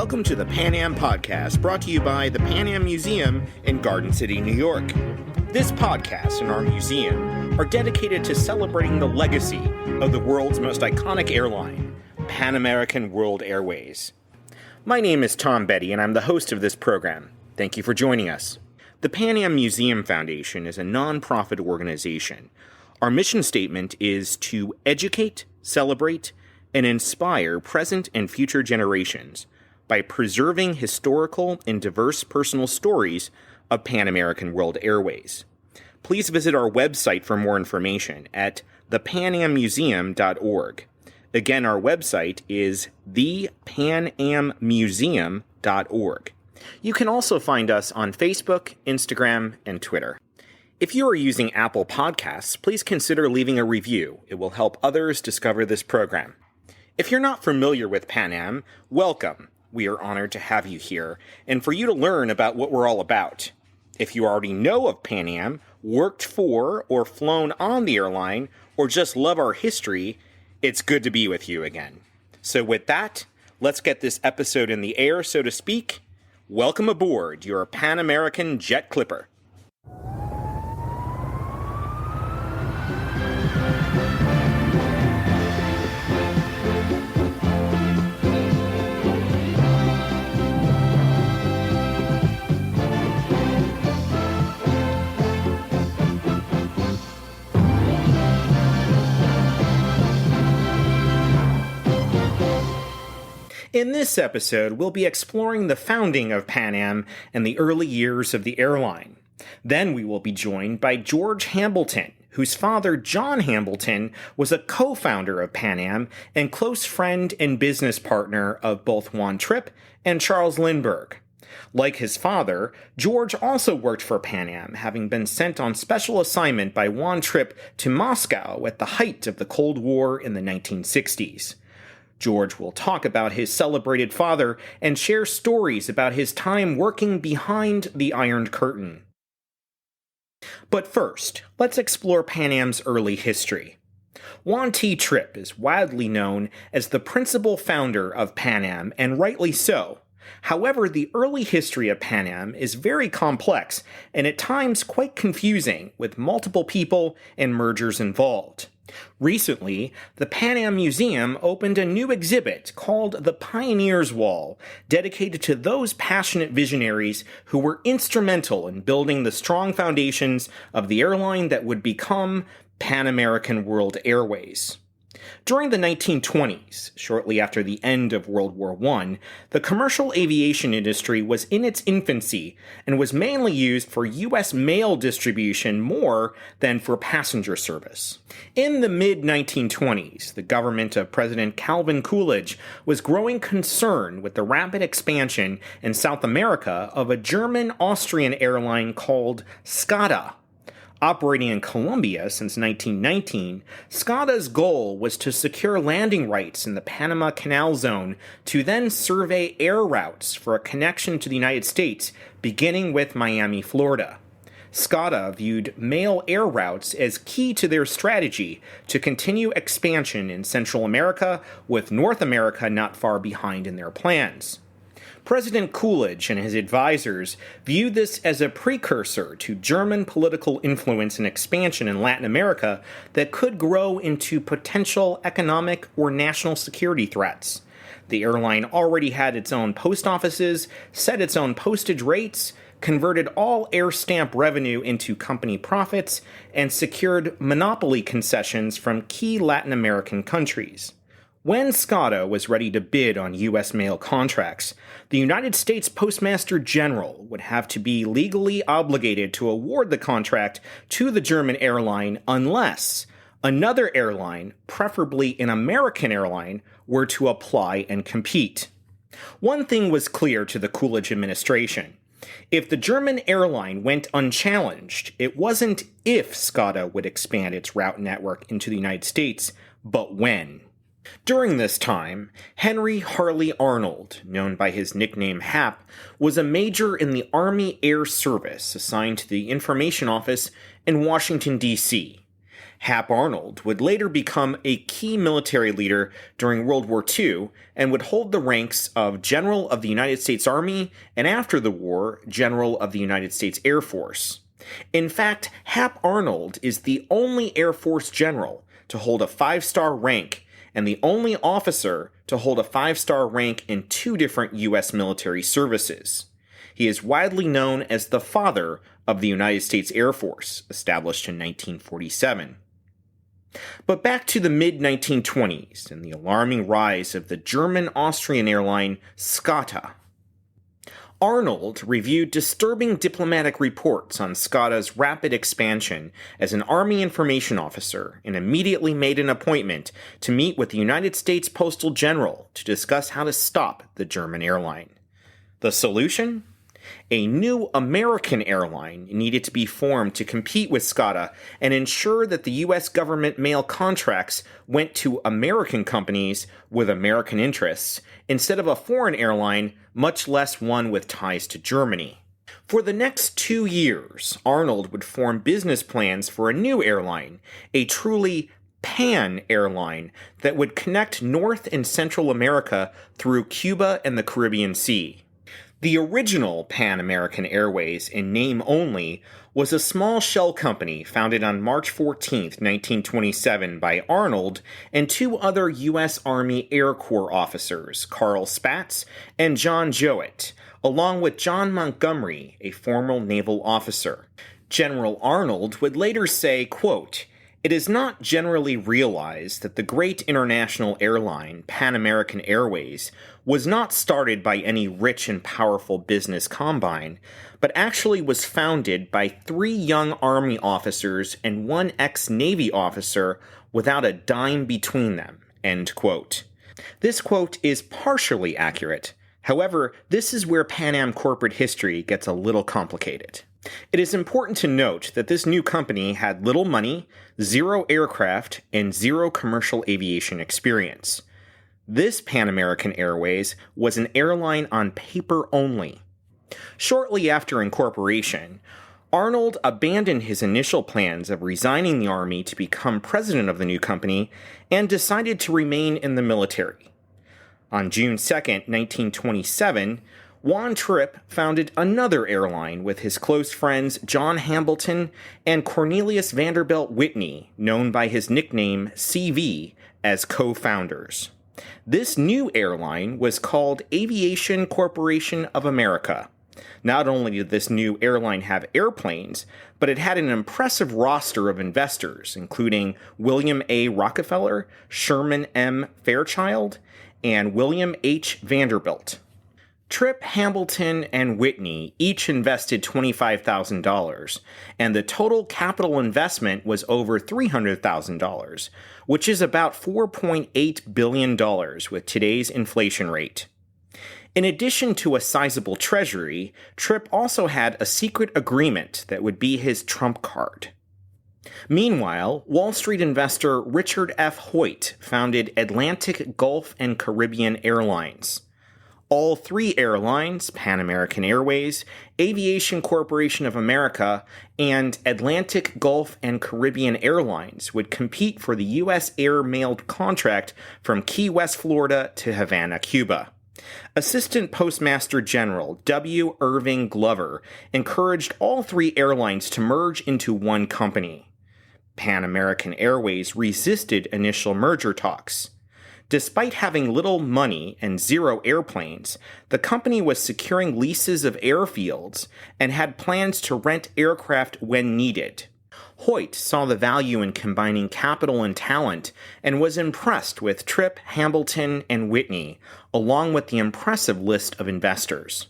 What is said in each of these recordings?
Welcome to the Pan Am Podcast, brought to you by the Pan Am Museum in Garden City, New York. This podcast and our museum are dedicated to celebrating the legacy of the world's most iconic airline, Pan American World Airways. My name is Tom Betty, and I'm the host of this program. Thank you for joining us. The Pan Am Museum Foundation is a nonprofit organization. Our mission statement is to educate, celebrate, and inspire present and future generations by preserving historical and diverse personal stories of Pan American World Airways. Please visit our website for more information at thepanammuseum.org. Again, our website is thepanammuseum.org. You can also find us on Facebook, Instagram, and Twitter. If you are using Apple Podcasts, please consider leaving a review. It will help others discover this program. If you're not familiar with Pan Am, welcome. We are honored to have you here and for you to learn about what we're all about. If you already know of Pan Am, worked for or flown on the airline, or just love our history, it's good to be with you again. So with that, let's get this episode in the air, so to speak. Welcome aboard your Pan American Jet Clipper. In this episode, we'll be exploring the founding of Pan Am and the early years of the airline. Then we will be joined by George Hambleton, whose father, John Hambleton, was a co-founder of Pan Am and close friend and business partner of both Juan Trippe and Charles Lindbergh. Like his father, George also worked for Pan Am, having been sent on special assignment by Juan Trippe to Moscow at the height of the Cold War in the 1960s. George will talk about his celebrated father and share stories about his time working behind the Iron Curtain. But first, let's explore Pan Am's early history. Juan T. Trippe is widely known as the principal founder of Pan Am, and rightly so. However, the early history of Pan Am is very complex and at times quite confusing, with multiple people and mergers involved. Recently, the Pan Am Museum opened a new exhibit called the Pioneers' Wall, dedicated to those passionate visionaries who were instrumental in building the strong foundations of the airline that would become Pan American World Airways. During the 1920s, shortly after the end of World War I, the commercial aviation industry was in its infancy and was mainly used for U.S. mail distribution more than for passenger service. In the mid-1920s, the government of President Calvin Coolidge was growing concern with the rapid expansion in South America of a German-Austrian airline called SCADA. Operating in Colombia since 1919, SCADA's goal was to secure landing rights in the Panama Canal Zone to then survey air routes for a connection to the United States, beginning with Miami, Florida. SCADA viewed mail air routes as key to their strategy to continue expansion in Central America, with North America not far behind in their plans. President Coolidge and his advisors viewed this as a precursor to German political influence and expansion in Latin America that could grow into potential economic or national security threats. The airline already had its own post offices, set its own postage rates, converted all air stamp revenue into company profits, and secured monopoly concessions from key Latin American countries. When SCADA was ready to bid on U.S. mail contracts, the United States Postmaster General would have to be legally obligated to award the contract to the German airline unless another airline, preferably an American airline, were to apply and compete. One thing was clear to the Coolidge administration. If the German airline went unchallenged, it wasn't if SCADA would expand its route network into the United States, but when. During this time, Henry Harley Arnold, known by his nickname Hap, was a major in the Army Air Service assigned to the Information Office in Washington, D.C. Hap Arnold would later become a key military leader during World War II and would hold the ranks of General of the United States Army and after the war, General of the United States Air Force. In fact, Hap Arnold is the only Air Force general to hold a 5-star rank and the only officer to hold a 5-star rank in 2 different U.S. military services. He is widely known as the father of the United States Air Force, established in 1947. But back to the mid-1920s and the alarming rise of the German-Austrian airline SCATA. Arnold reviewed disturbing diplomatic reports on SCATA's rapid expansion as an Army information officer and immediately made an appointment to meet with the United States Postal General to discuss how to stop the German airline. The solution? A new American airline needed to be formed to compete with SCATA and ensure that the U.S. government mail contracts went to American companies with American interests, instead of a foreign airline, much less one with ties to Germany. For the next 2 years, Arnold would form business plans for a new airline, a truly Pan airline that would connect North and Central America through Cuba and the Caribbean Sea. The original Pan American Airways, in name only, was a small shell company founded on March 14, 1927 by Arnold and 2 other U.S. Army Air Corps officers, Carl Spaatz and John Jowett, along with John Montgomery, a former naval officer. General Arnold would later say, quote, "It is not generally realized that the great international airline, Pan American Airways, was not started by any rich and powerful business combine, but actually was founded by 3 young Army officers and 1 ex-Navy officer without a dime between them." End quote. This quote is partially accurate. However, this is where Pan Am corporate history gets a little complicated. It is important to note that this new company had little money, 0 aircraft, and 0 commercial aviation experience. This Pan American Airways was an airline on paper only. Shortly after incorporation, Arnold abandoned his initial plans of resigning the Army to become president of the new company and decided to remain in the military. On June 2, 1927, Juan Trippe founded another airline with his close friends John Hambleton and Cornelius Vanderbilt Whitney, known by his nickname CV, as co-founders. This new airline was called Aviation Corporation of America. Not only did this new airline have airplanes, but it had an impressive roster of investors, including William A. Rockefeller, Sherman M. Fairchild, and William H. Vanderbilt. Trippe, Hambleton, and Whitney each invested $25,000, and the total capital investment was over $300,000, which is about $4.8 billion with today's inflation rate. In addition to a sizable treasury, Trippe also had a secret agreement that would be his trump card. Meanwhile, Wall Street investor Richard F. Hoyt founded Atlantic, Gulf, and Caribbean Airlines. All 3 airlines, Pan American Airways, Aviation Corporation of America, and Atlantic, Gulf, and Caribbean Airlines, would compete for the U.S. air-mailed contract from Key West, Florida to Havana, Cuba. Assistant Postmaster General W. Irving Glover encouraged all 3 airlines to merge into one company. Pan American Airways resisted initial merger talks. Despite having little money and 0 airplanes, the company was securing leases of airfields and had plans to rent aircraft when needed. Hoyt saw the value in combining capital and talent and was impressed with Trippe, Hambleton, and Whitney, along with the impressive list of investors.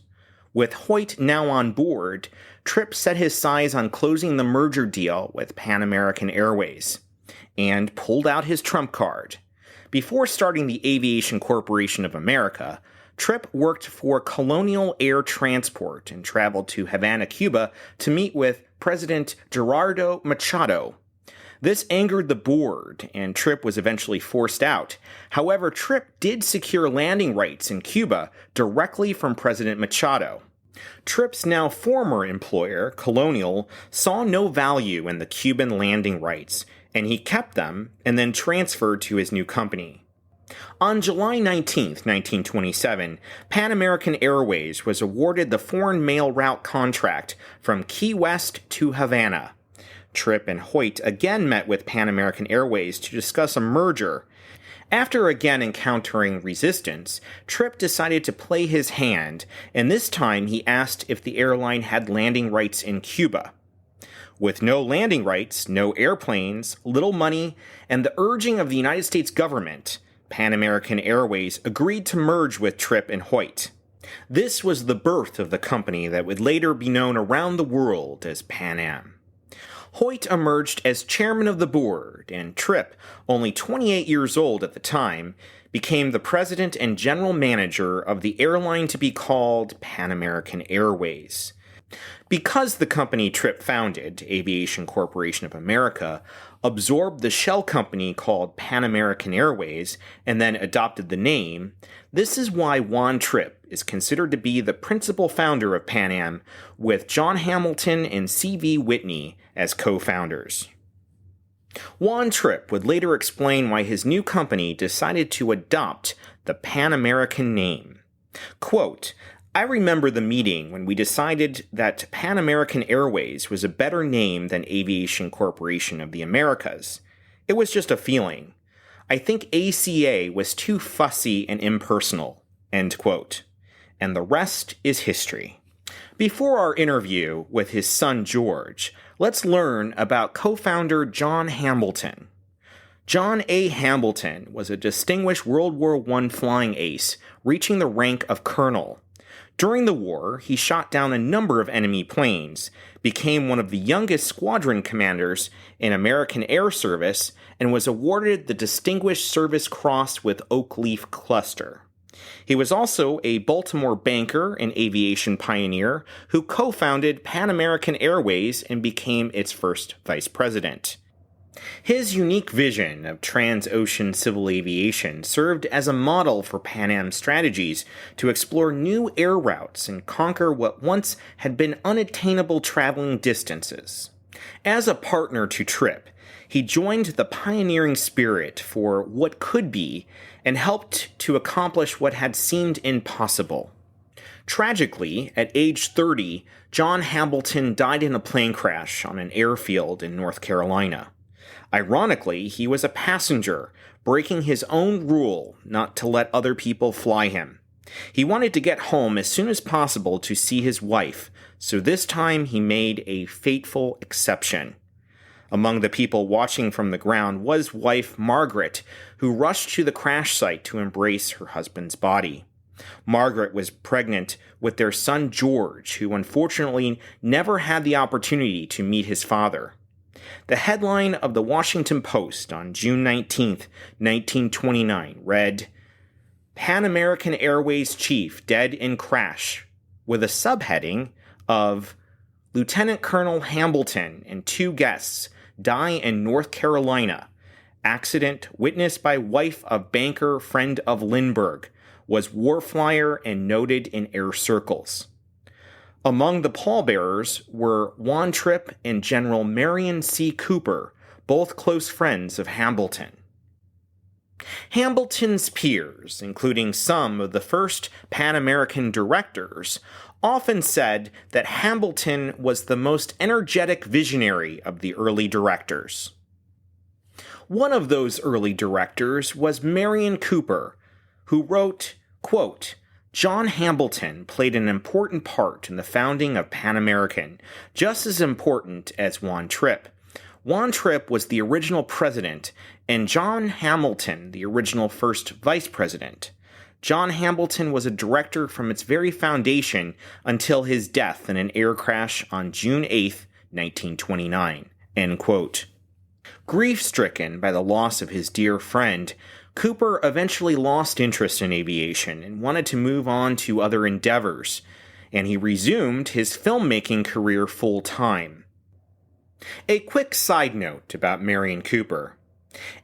With Hoyt now on board, Trippe set his sights on closing the merger deal with Pan American Airways and pulled out his trump card. Before starting the Aviation Corporation of America, Trippe worked for Colonial Air Transport and traveled to Havana, Cuba to meet with President Gerardo Machado. This angered the board, and Trippe was eventually forced out. However, Trippe did secure landing rights in Cuba directly from President Machado. Trippe's now former employer, Colonial, saw no value in the Cuban landing rights and he kept them and then transferred to his new company. On July 19, 1927, Pan American Airways was awarded the foreign mail route contract from Key West to Havana. Trippe and Hoyt again met with Pan American Airways to discuss a merger. After again encountering resistance, Trippe decided to play his hand, and this time he asked if the airline had landing rights in Cuba. With no landing rights, no airplanes, little money, and the urging of the United States government, Pan American Airways agreed to merge with Trippe and Hoyt. This was the birth of the company that would later be known around the world as Pan Am. Hoyt emerged as chairman of the board, and Trippe, only 28 years old at the time, became the president and general manager of the airline to be called Pan American Airways. Because the company Trippe founded, Aviation Corporation of America, absorbed the shell company called Pan American Airways and then adopted the name, this is why Juan Trippe is considered to be the principal founder of Pan Am, with John Hambleton and C.V. Whitney as co-founders. Juan Trippe would later explain why his new company decided to adopt the Pan American name. Quote, "I remember the meeting when we decided that Pan American Airways was a better name than Aviation Corporation of the Americas. It was just a feeling. I think ACA was too fussy and impersonal." End quote. And the rest is history. Before our interview with his son George, let's learn about co-founder John Hambleton. John A. Hambleton was a distinguished World War I flying ace, reaching the rank of colonel. During the war, he shot down a number of enemy planes, became one of the youngest squadron commanders in American Air Service, and was awarded the Distinguished Service Cross with Oak Leaf Cluster. He was also a Baltimore banker and aviation pioneer who co-founded Pan American Airways and became its first vice president. His unique vision of trans-ocean civil aviation served as a model for Pan Am's strategies to explore new air routes and conquer what once had been unattainable traveling distances. As a partner to Trippe, he joined the pioneering spirit for what could be and helped to accomplish what had seemed impossible. Tragically, at age 30, John Hambleton died in a plane crash on an airfield in North Carolina. Ironically, he was a passenger, breaking his own rule not to let other people fly him. He wanted to get home as soon as possible to see his wife, so this time he made a fateful exception. Among the people watching from the ground was wife Margaret, who rushed to the crash site to embrace her husband's body. Margaret was pregnant with their son George, who unfortunately never had the opportunity to meet his father. The headline of the Washington Post on June 19, 1929 read, "Pan American Airways Chief Dead in Crash," with a subheading of "Lieutenant Colonel Hambleton and 2 guests die in North Carolina. Accident witnessed by wife of banker friend of Lindbergh, was war flyer and noted in air circles." Among the pallbearers were Juan Trippe and General Marion C. Cooper, both close friends of Hambleton. Hambleton's peers, including some of the first Pan American directors, often said that Hambleton was the most energetic visionary of the early directors. One of those early directors was Marion Cooper, who wrote, quote, "John Hambleton played an important part in the founding of Pan American, just as important as Juan Trippe. Juan Trippe was the original president, and John Hambleton the original first vice president. John Hambleton was a director from its very foundation until his death in an air crash on June 8, 1929. End quote. Grief-stricken by the loss of his dear friend, Cooper eventually lost interest in aviation and wanted to move on to other endeavors, and he resumed his filmmaking career full-time. A quick side note about Marion Cooper.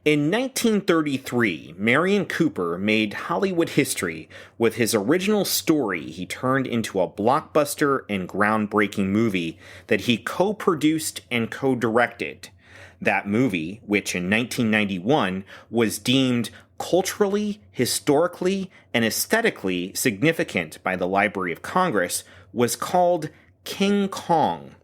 In 1933, Marion Cooper made Hollywood history with his original story he turned into a blockbuster and groundbreaking movie that he co-produced and co-directed. That movie, which in 1991 was deemed culturally, historically, and aesthetically significant by the Library of Congress, was called King Kong.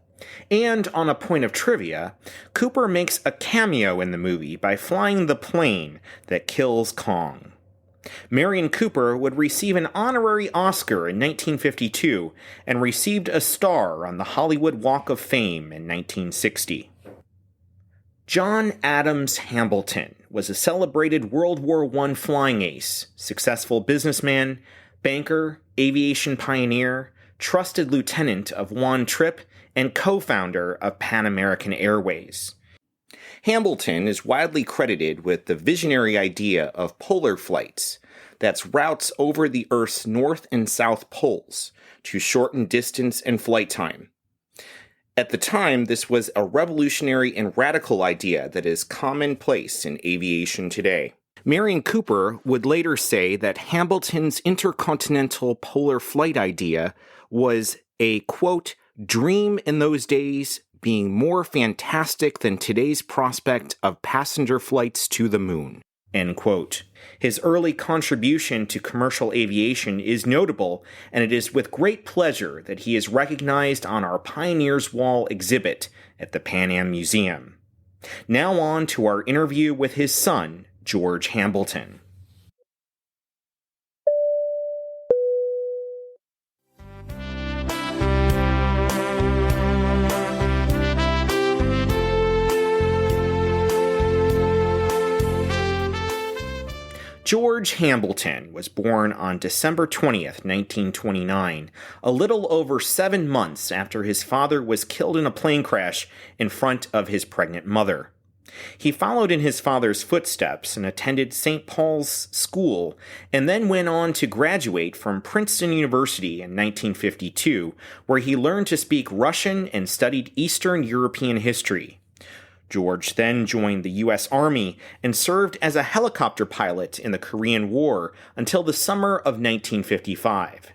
And on a point of trivia, Cooper makes a cameo in the movie by flying the plane that kills Kong. Marion Cooper would receive an honorary Oscar in 1952 and received a star on the Hollywood Walk of Fame in 1960. John Adams Hambleton was a celebrated World War I flying ace, successful businessman, banker, aviation pioneer, trusted lieutenant of Juan Trippe, and co-founder of Pan American Airways. Hambleton is widely credited with the visionary idea of polar flights, that's routes over the Earth's north and south poles, to shorten distance and flight time. At the time, this was a revolutionary and radical idea that is commonplace in aviation today. Marion Cooper would later say that Hambleton's intercontinental polar flight idea was a, quote, dream in those days, being more fantastic than today's prospect of passenger flights to the moon, end quote. His early contribution to commercial aviation is notable, and it is with great pleasure that he is recognized on our Pioneers Wall exhibit at the Pan Am Museum. Now on to our interview with his son, George Hambleton. George Hambleton was born on December 20th, 1929, a little over 7 months after his father was killed in a plane crash in front of his pregnant mother. He followed in his father's footsteps and attended St. Paul's School, and then went on to graduate from Princeton University in 1952, where he learned to speak Russian and studied Eastern European history. George then joined the U.S. Army and served as a helicopter pilot in the Korean War until the summer of 1955.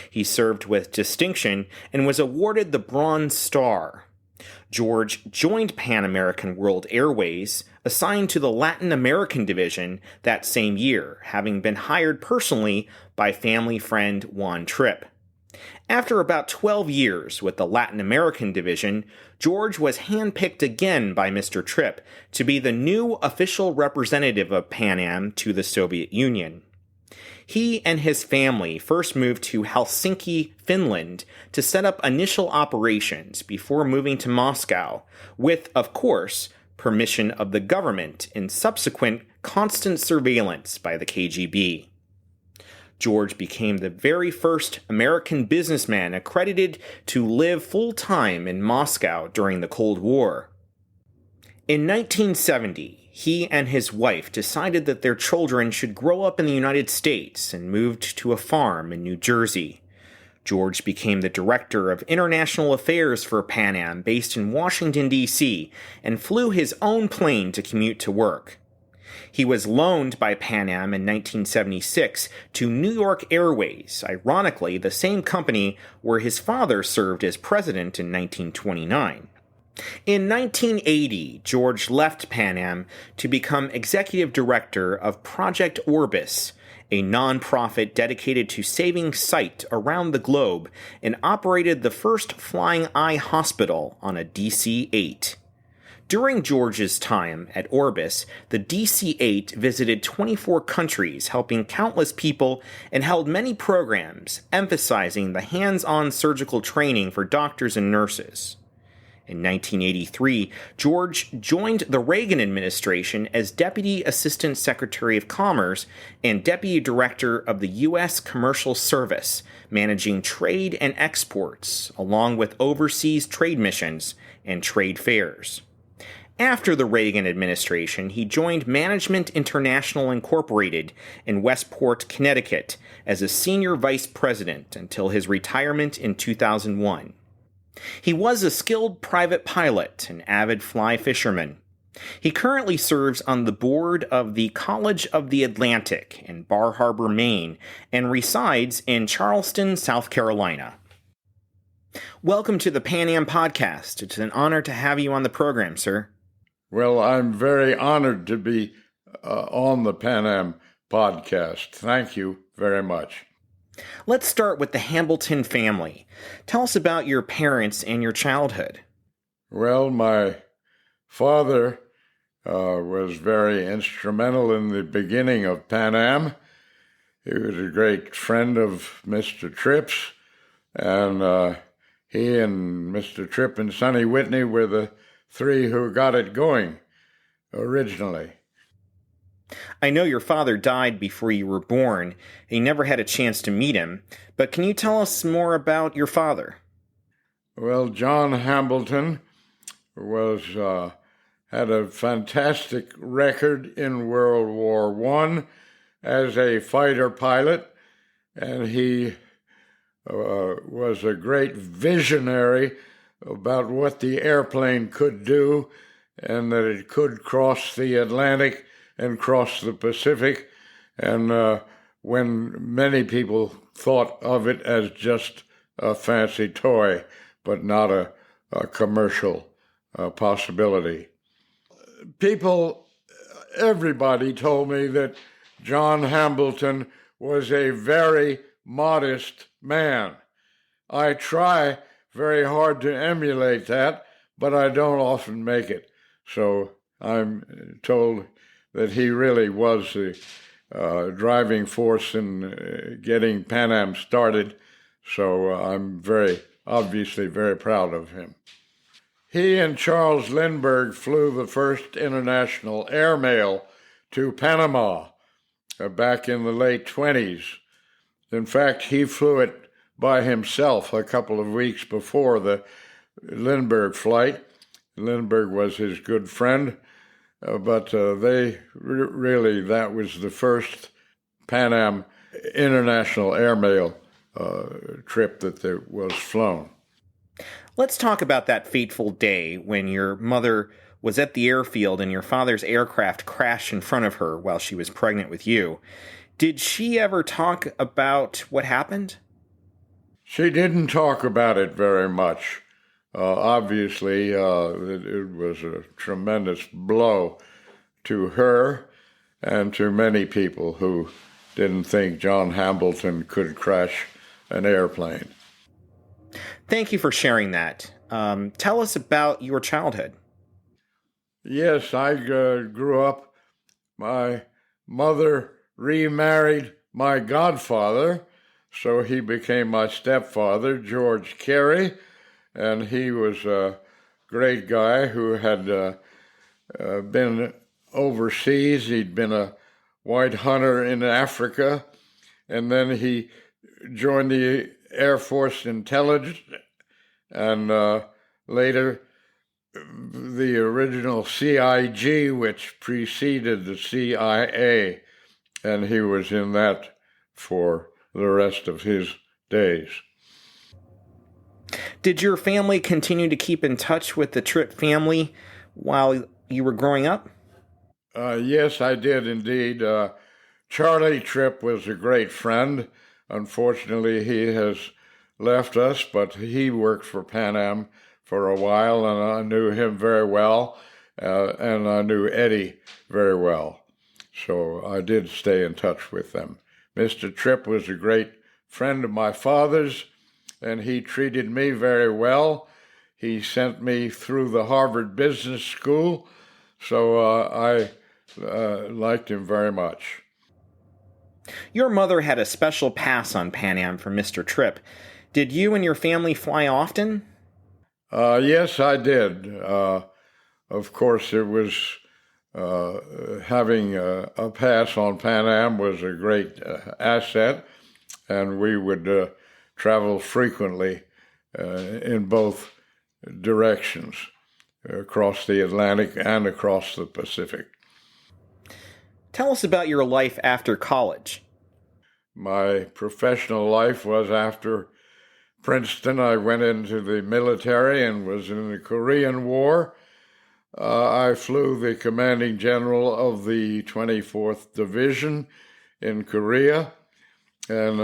He served with distinction and was awarded the Bronze Star. George joined Pan American World Airways, assigned to the Latin American division that same year, having been hired personally by family friend Juan Trippe. After about 12 years with the Latin American division, George was handpicked again by Mr. Trippe to be the new official representative of Pan Am to the Soviet Union. He and his family first moved to Helsinki, Finland, to set up initial operations before moving to Moscow, with, of course, permission of the government and subsequent constant surveillance by the KGB. George became the very first American businessman accredited to live full-time in Moscow during the Cold War. In 1970, he and his wife decided that their children should grow up in the United States and moved to a farm in New Jersey. George became the director of international affairs for Pan Am based in Washington, D.C., and flew his own plane to commute to work. He was loaned by Pan Am in 1976 to New York Airways, ironically the same company where his father served as president in 1929. In 1980, George left Pan Am to become executive director of Project Orbis, a nonprofit dedicated to saving sight around the globe, and operated the first flying eye hospital on a DC-8. During George's time at Orbis, the DC-8 visited 24 countries, helping countless people, and held many programs emphasizing the hands-on surgical training for doctors and nurses. In 1983, George joined the Reagan administration as Deputy Assistant Secretary of Commerce and Deputy Director of the U.S. Commercial Service, managing trade and exports, along with overseas trade missions and trade fairs. After the Reagan administration, he joined Management International Incorporated in Westport, Connecticut, as a senior vice president until his retirement in 2001. He was a skilled private pilot and avid fly fisherman. He currently serves on the board of the College of the Atlantic in Bar Harbor, Maine, and resides in Charleston, South Carolina. Welcome to the Pan Am Podcast. It's an honor to have you on the program, sir. Well, I'm very honored to be on the Pan Am podcast. Thank you very much. Let's start with the Hambleton family. Tell us about your parents and your childhood. Well, my father was very instrumental in the beginning of Pan Am. He was a great friend of Mr. Trippe's, and he and Mr. Trippe and Sonny Whitney were the three who got it going originally. I know your father died before you were born, and you never had a chance to meet him, but can you tell us more about your father? Well, John Hambleton had a fantastic record in World War I as a fighter pilot, and he was a great visionary about what the airplane could do and that it could cross the Atlantic and cross the Pacific. And when many people thought of it as just a fancy toy, but not a commercial possibility. Everybody told me that John Hambleton was a very modest man. I try very hard to emulate that, but I don't often make it. So I'm told that he really was the driving force in getting Pan Am started. So I'm obviously very proud of him. He and Charles Lindbergh flew the first international airmail to Panama back in the late 20s. In fact, he flew it by himself a couple of weeks before the Lindbergh flight. Lindbergh was his good friend, but that was the first Pan Am international airmail trip that was flown. Let's talk about that fateful day when your mother was at the airfield and your father's aircraft crashed in front of her while she was pregnant with you. Did she ever talk about what happened? She didn't talk about it very much. Obviously, it was a tremendous blow to her and to many people who didn't think John Hambleton could crash an airplane. Thank you for sharing that. Tell us about your childhood. Yes, I grew up. My mother remarried my godfather, so he became my stepfather, George Carey, and he was a great guy who had been overseas. He'd been a white hunter in Africa, and then he joined the Air Force Intelligence, and later the original CIG, which preceded the CIA, and he was in that for the rest of his days. Did your family continue to keep in touch with the Trippe family while you were growing up? Yes, I did indeed. Charlie Trippe was a great friend. Unfortunately, he has left us, but he worked for Pan Am for a while, and I knew him very well, and I knew Eddie very well. So I did stay in touch with them. Mr. Trippe was a great friend of my father's, and he treated me very well. He sent me through the Harvard Business School, so I liked him very much. Your mother had a special pass on Pan Am from Mr. Trippe. Did you and your family fly often? Yes, I did. Of course, it was having a pass on Pan Am was a great asset, and we would travel frequently in both directions, across the Atlantic and across the Pacific. Tell us about your life after college. My professional life was after Princeton. I went into the military and was in the Korean War. I flew the commanding general of the 24th Division in Korea, and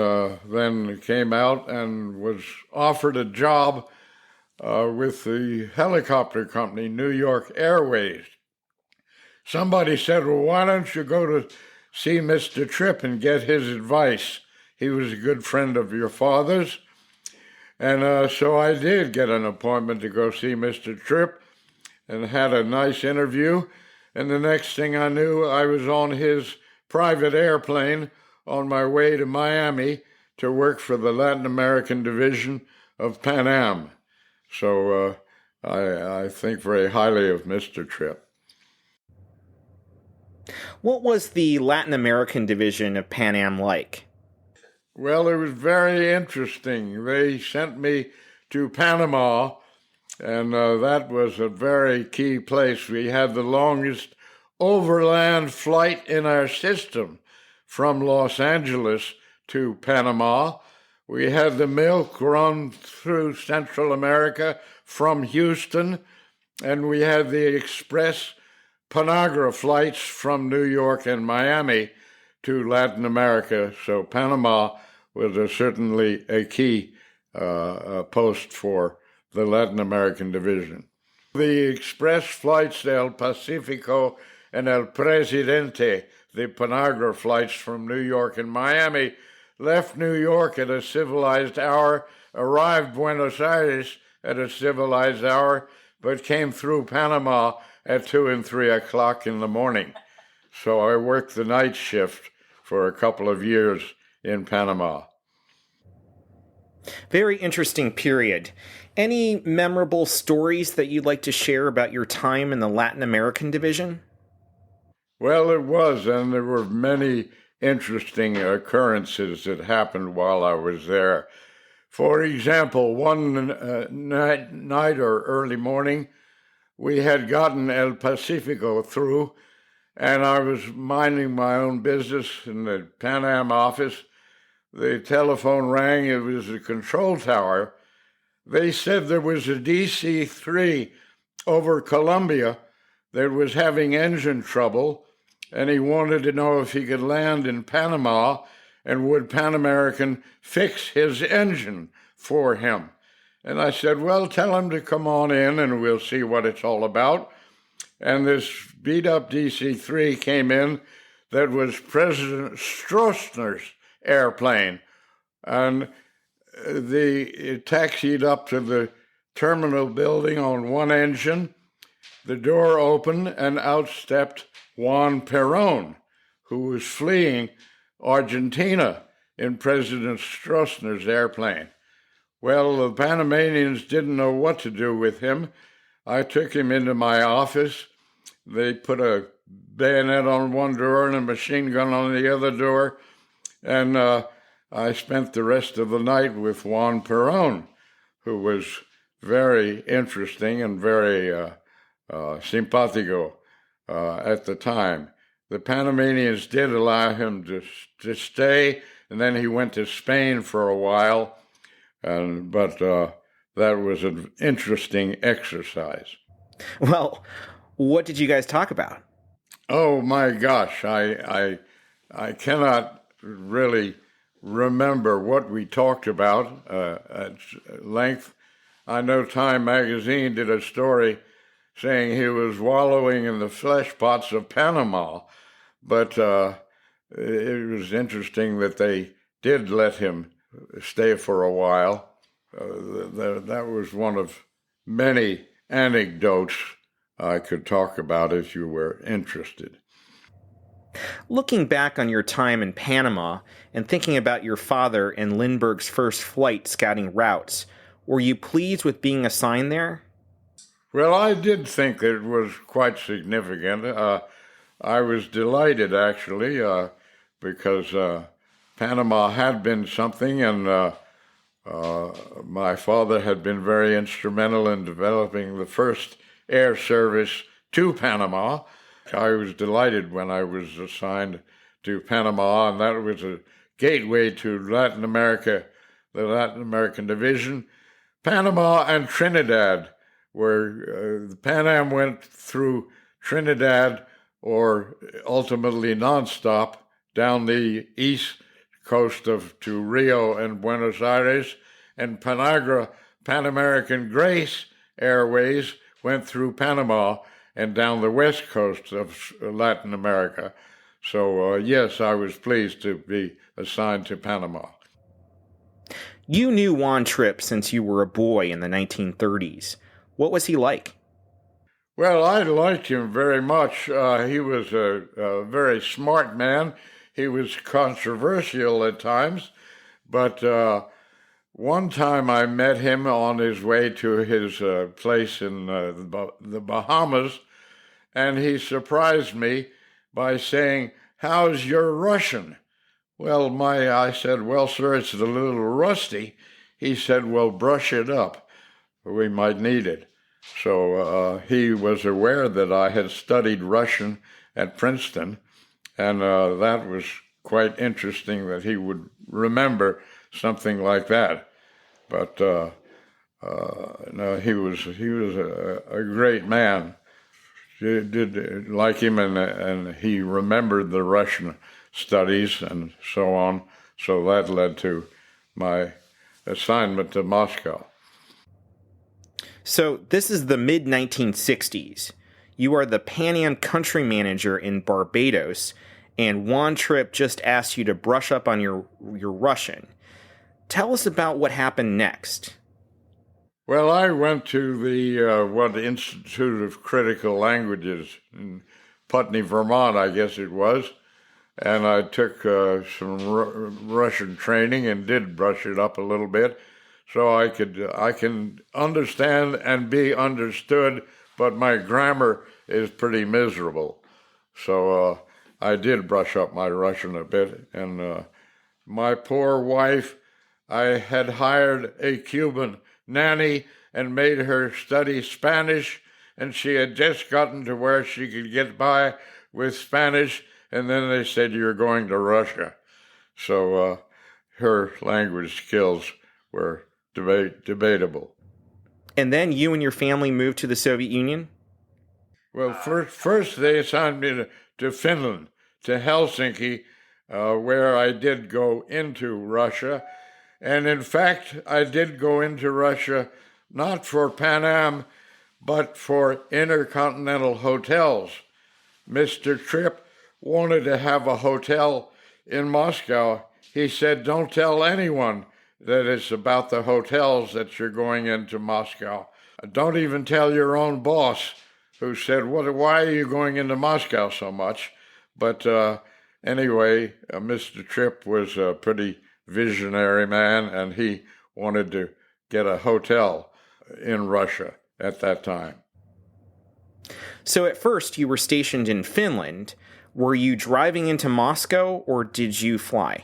then came out and was offered a job with the helicopter company, New York Airways. somebody said, well, why don't you go to see Mr. Trippe and get his advice? He was a good friend of your father's. And so I did get an appointment to go see Mr. Trippe and had a nice interview. And the next thing I knew, I was on his private airplane on my way to Miami to work for the Latin American division of Pan Am. So I think very highly of Mr. Trippe. What was the Latin American division of Pan Am like? Well, it was very interesting. They sent me to Panama, and that was a very key place. We had the longest overland flight in our system from Los Angeles to Panama. We had the milk run through Central America from Houston, and we had the express Panagra flights from New York and Miami to Latin America. So Panama was certainly a key post for the Latin American division. The express flights to El Pacifico and El Presidente, the Panagra flights from New York and Miami, left New York at a civilized hour, arrived Buenos Aires at a civilized hour, but came through Panama at 2 and 3 o'clock in the morning. So I worked the night shift for a couple of years in Panama. Very interesting period. Any memorable stories that you'd like to share about your time in the Latin American division? Well, it was, and there were many interesting occurrences that happened while I was there. For example, one night or early morning, we had gotten El Pacifico through, and I was minding my own business in the Pan Am office. The telephone rang. It was the control tower. They said there was a DC-3 over Colombia that was having engine trouble, and he wanted to know if he could land in Panama and would Pan American fix his engine for him. And I said, well, tell him to come on in and we'll see what it's all about. And this beat-up DC-3 came in that was President Stroessner's airplane. And it taxied up to the terminal building on one engine. The door opened and out stepped Juan Perón, who was fleeing Argentina in President Stroessner's airplane. Well, the Panamanians didn't know what to do with him. I took him into my office. They put a bayonet on one door and a machine gun on the other door, and I spent the rest of the night with Juan Perón, who was very interesting and very simpatico at the time. The Panamanians did allow him to stay, and then he went to Spain for a while, but that was an interesting exercise. Well, what did you guys talk about? Oh my gosh, I cannot really remember what we talked about at length. I know Time magazine did a story saying he was wallowing in the flesh pots of Panama, but it was interesting that they did let him stay for a while. That was one of many anecdotes I could talk about if you were interested. Looking back on your time in Panama and thinking about your father and Lindbergh's first flight scouting routes, were you pleased with being assigned there? Well, I did think that it was quite significant. I was delighted, actually, because Panama had been something, and my father had been very instrumental in developing the first air service to Panama. I was delighted when I was assigned to Panama, and that was a gateway to Latin America, the Latin American division. Panama and Trinidad, where the Pan Am went through Trinidad or ultimately nonstop down the east coast to Rio and Buenos Aires, and Panagra, Pan American Grace Airways, went through Panama and down the west coast of Latin America. So, yes, I was pleased to be assigned to Panama. You knew Juan Trippe since you were a boy in the 1930s. What was he like? Well, I liked him very much. He was a very smart man. He was controversial at times, but one time I met him on his way to his place in the Bahamas, and he surprised me by saying, "How's your Russian?" Well, I said, "Well, sir, it's a little rusty." He said, "Well, brush it up. We might need it." So he was aware that I had studied Russian at Princeton, and that was quite interesting that he would remember something like that. But no, he was a great man. I did like him, and he remembered the Russian studies and so on. So that led to my assignment to Moscow. So this is the mid-1960s. You are the Pan Am country manager in Barbados, and Juan Trippe just asked you to brush up on your Russian. Tell us about what happened next. Well, I went to the Institute of Critical Languages in Putney, Vermont, I guess it was, and I took some Russian training and did brush it up a little bit, so I can understand and be understood, but my grammar is pretty miserable. So I did brush up my Russian a bit, and my poor wife, I had hired a Cuban nanny and made her study Spanish, and she had just gotten to where she could get by with Spanish, and then they said, "You're going to Russia." So her language skills were debatable. And then you and your family moved to the Soviet Union? Well, first they assigned me to Finland, to Helsinki, where I did go into Russia. And in fact, I did go into Russia not for Pan Am, but for intercontinental hotels. Mr. Trippe wanted to have a hotel in Moscow. He said, "Don't tell anyone that it's about the hotels that you're going into Moscow. Don't even tell your own boss," who said, "Why are you going into Moscow so much?" But anyway, Mr. Trippe was a pretty visionary man, and he wanted to get a hotel in Russia at that time. So at first you were stationed in Finland. Were you driving into Moscow, or did you fly?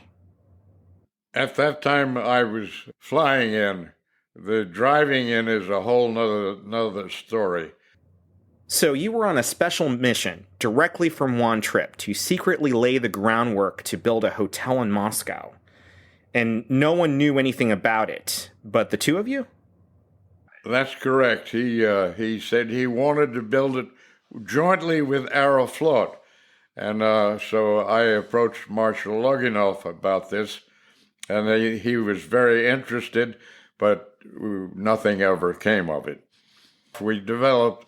At that time, I was flying in. The driving in is a whole nother story. So you were on a special mission directly from Juan Trippe to secretly lay the groundwork to build a hotel in Moscow. And no one knew anything about it, but the two of you? That's correct. He said he wanted to build it jointly with Aeroflot. And so I approached Marshal Loginov about this, and he was very interested, but nothing ever came of it. We developed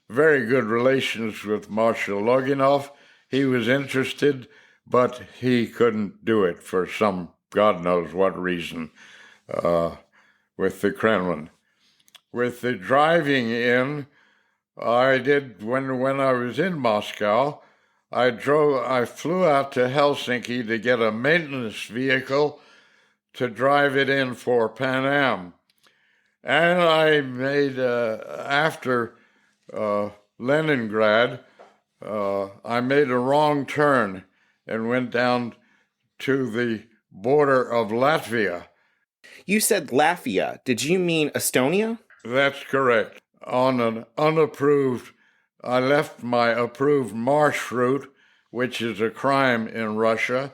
very good relations with Marshal Loginov. He was interested, but he couldn't do it for some God knows what reason with the Kremlin. With the driving in, I did when I was in Moscow. I flew out to Helsinki to get a maintenance vehicle to drive it in for Pan Am. And I made, after Leningrad, I made a wrong turn and went down to the border of Latvia. You said Latvia. Did you mean Estonia? That's correct. On an unapproved, I left my approved marsh route, which is a crime in Russia,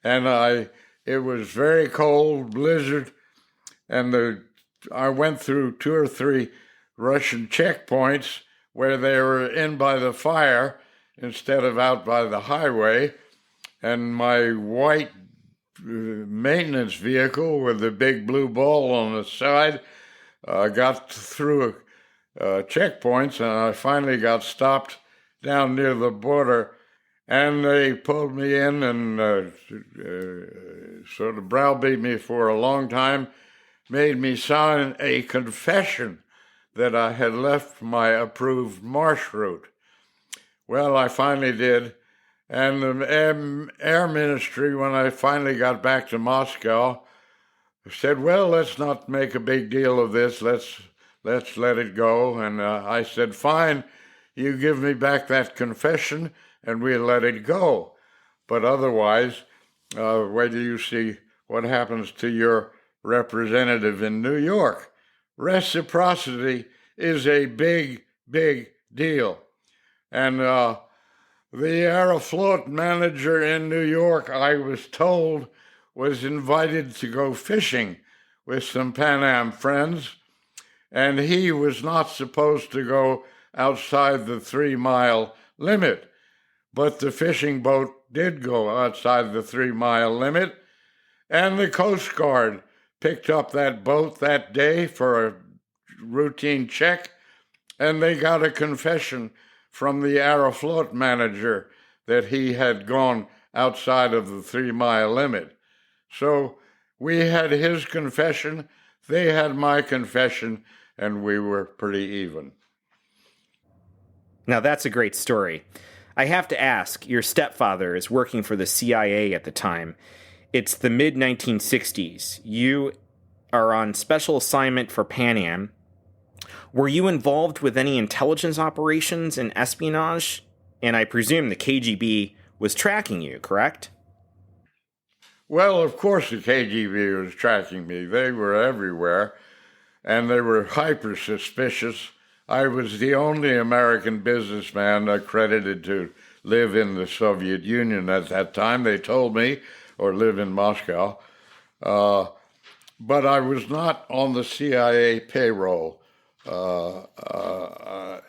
and it was very cold, blizzard, and I went through 2 or 3 Russian checkpoints where they were in by the fire instead of out by the highway, and my white maintenance vehicle with the big blue ball on the side got through checkpoints, and I finally got stopped down near the border, and they pulled me in and sort of browbeat me for a long time, made me sign a confession that I had left my approved march route. Well, I finally did, and the Air Ministry, when I finally got back to Moscow, said, well, let's not make a big deal of this. Let's let it go. And I said, fine, you give me back that confession and we'll let it go. But otherwise, wait till you see what happens to your representative in New York. Reciprocity is a big, big deal. And the Aeroflot manager in New York, I was told, was invited to go fishing with some Pan Am friends, and he was not supposed to go outside the 3-mile limit. But the fishing boat did go outside the 3-mile limit, and the Coast Guard picked up that boat that day for a routine check, and they got a confession from the Aeroflot manager that he had gone outside of the 3-mile limit. So we had his confession, they had my confession, and we were pretty even. Now that's a great story. I have to ask, your stepfather is working for the CIA at the time. It's the mid-1960s. You are on special assignment for Pan Am. Were you involved with any intelligence operations and espionage? And I presume the KGB was tracking you, correct? Well, of course the KGB was tracking me. They were everywhere, and they were hyper suspicious. I was the only American businessman accredited to live in the Soviet Union at that time, they told me, or live in Moscow. But I was not on the CIA payroll.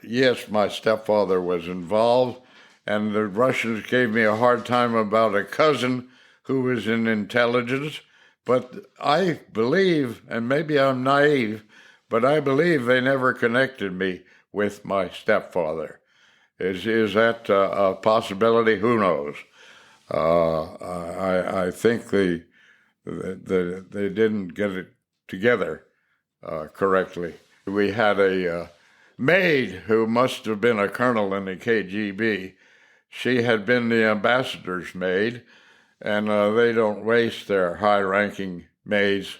Yes, my stepfather was involved, and the Russians gave me a hard time about a cousin who was in intelligence, but I believe, and maybe I'm naive, but I believe they never connected me with my stepfather. Is that a possibility? Who knows? I think they didn't get it together correctly. We had a maid who must have been a colonel in the KGB. She had been the ambassador's maid, and they don't waste their high-ranking maids,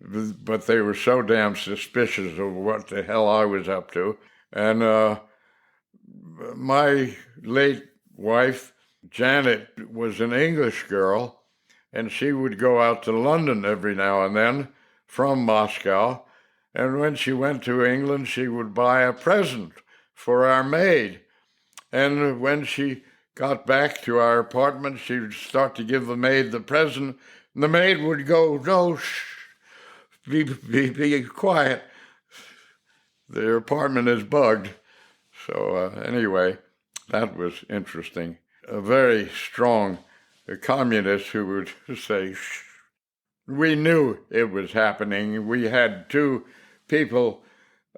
but they were so damn suspicious of what the hell I was up to. And my late wife, Janet, was an English girl, and she would go out to London every now and then from Moscow. And when she went to England, she would buy a present for our maid. And when she got back to our apartment, she would start to give the maid the present. And the maid would go, no, shh, be quiet. The apartment is bugged. So anyway, that was interesting. A very strong communist who would say, shh. We knew it was happening. We had two people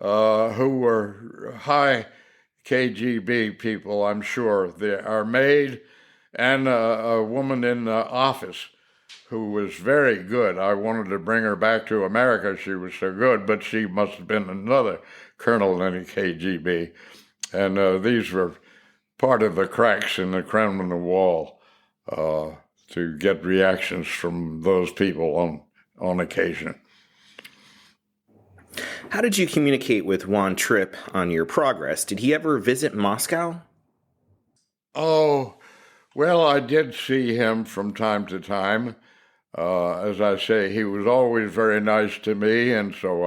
who were high KGB people, I'm sure. Our maid and a woman in the office who was very good. I wanted to bring her back to America. She was so good, but she must have been another colonel in the KGB. And these were part of the cracks in the Kremlin wall to get reactions from those people on occasion. How did you communicate with Juan Trippe on your progress? Did he ever visit Moscow? Oh, well, I did see him from time to time. As I say, he was always very nice to me, and so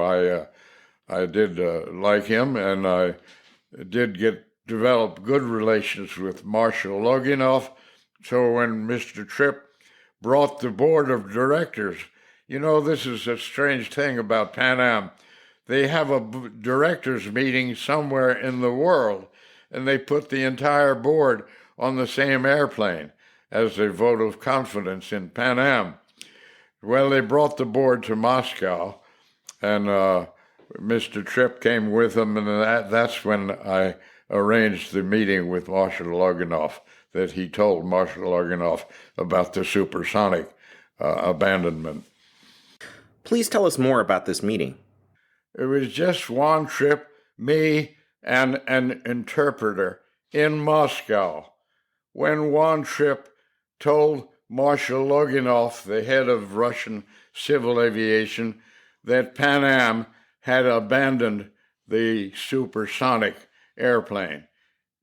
I did like him, and I did develop good relations with Marshal Loginov. So when Mr. Trippe brought the board of directors, you know, this is a strange thing about Pan Am. They have a directors meeting somewhere in the world, and they put the entire board on the same airplane as a vote of confidence in Pan Am. Well, they brought the board to Moscow, and Mr. Trippe came with him, and that's when I arranged the meeting with Marshal Loganoff, that he told Marshal Loganoff about the supersonic abandonment. Please tell us more about this meeting. It was just Juan Trippe, me, and an interpreter in Moscow. When Juan Trippe told Marshal Loganoff, the head of Russian civil aviation, that Pan Am had abandoned the supersonic airplane.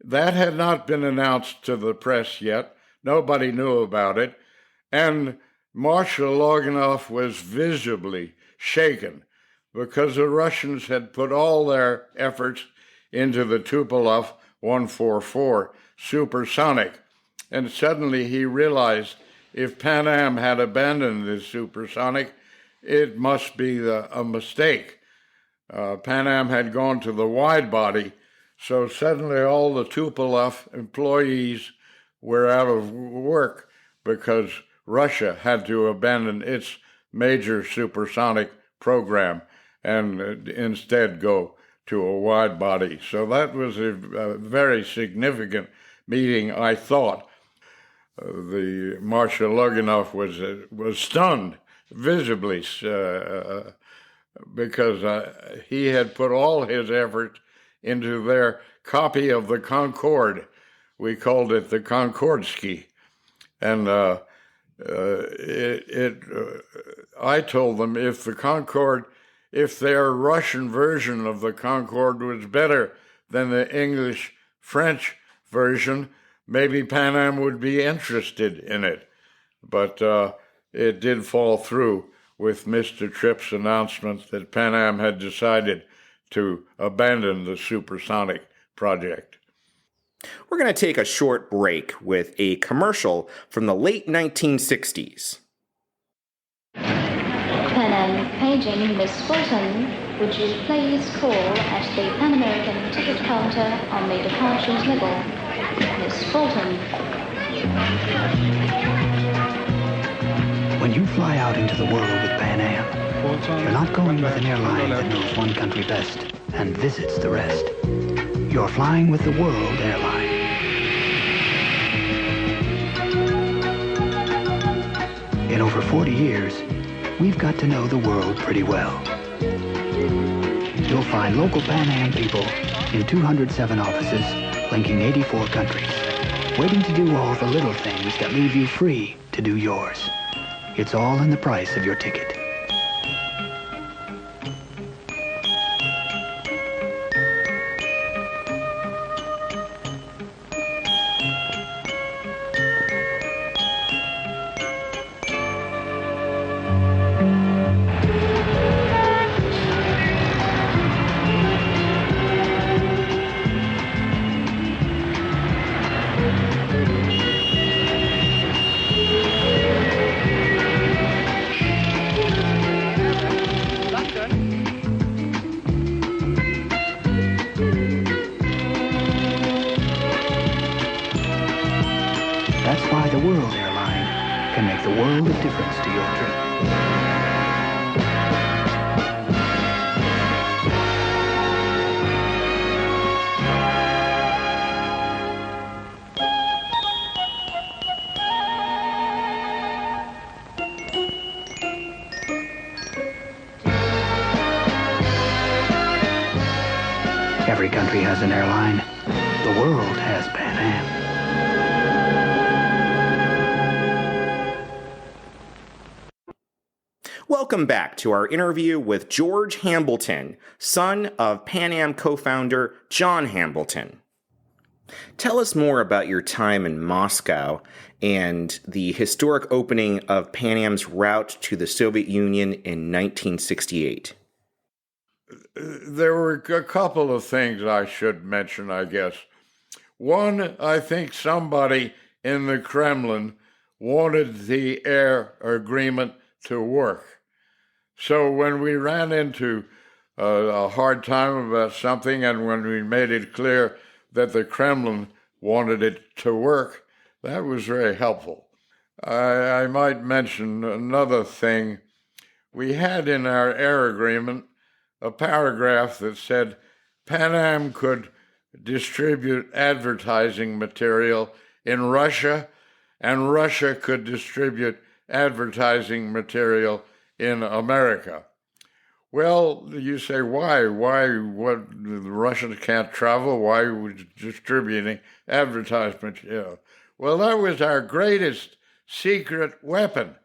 That had not been announced to the press yet. Nobody knew about it. And Marshal Loganoff was visibly shaken because the Russians had put all their efforts into the Tupolev 144 supersonic. And suddenly he realized if Pan Am had abandoned the supersonic, it must be a mistake. Pan Am had gone to the wide body, so suddenly all the Tupolev employees were out of work because Russia had to abandon its major supersonic program and instead go to a wide body. So that was a very significant meeting, I thought. The Marshal Loganoff was stunned, visibly, because he had put all his effort into their copy of the Concorde. We called it the Concordsky. And I told them if their Russian version of the Concorde was better than the English-French version, maybe Pan Am would be interested in it. But it did fall through with Mr. Trippe's announcement that Pan Am had decided to abandon the supersonic project. We're going to take a short break with a commercial from the late 1960s. Pan Am paging Miss Fulton. Would you please call at the Pan American ticket counter on the departures level? Miss Fulton. When you fly out into the world with Pan Am, you're not going with an airline that knows one country best and visits the rest. You're flying with the World Airline. In over 40 years, we've got to know the world pretty well. You'll find local Pan Am people in 207 offices, linking 84 countries, waiting to do all the little things that leave you free to do yours. It's all in the price of your ticket. That's why the World Airline can make the world of difference to your trip. Every country has an airline. The world has Pan Am. Welcome back to our interview with George Hambleton, son of Pan Am co-founder John Hambleton. Tell us more about your time in Moscow and the historic opening of Pan Am's route to the Soviet Union in 1968. There were a couple of things I should mention, I guess. One, I think somebody in the Kremlin wanted the air agreement to work. So when we ran into a hard time about something, and when we made it clear that the Kremlin wanted it to work, that was very helpful. I might mention another thing. We had in our air agreement a paragraph that said Pan Am could distribute advertising material in Russia, and Russia could distribute advertising material in America. Well, you say, why? What, the Russians can't travel? Why are we distributing advertisement? Well, that was our greatest secret weapon.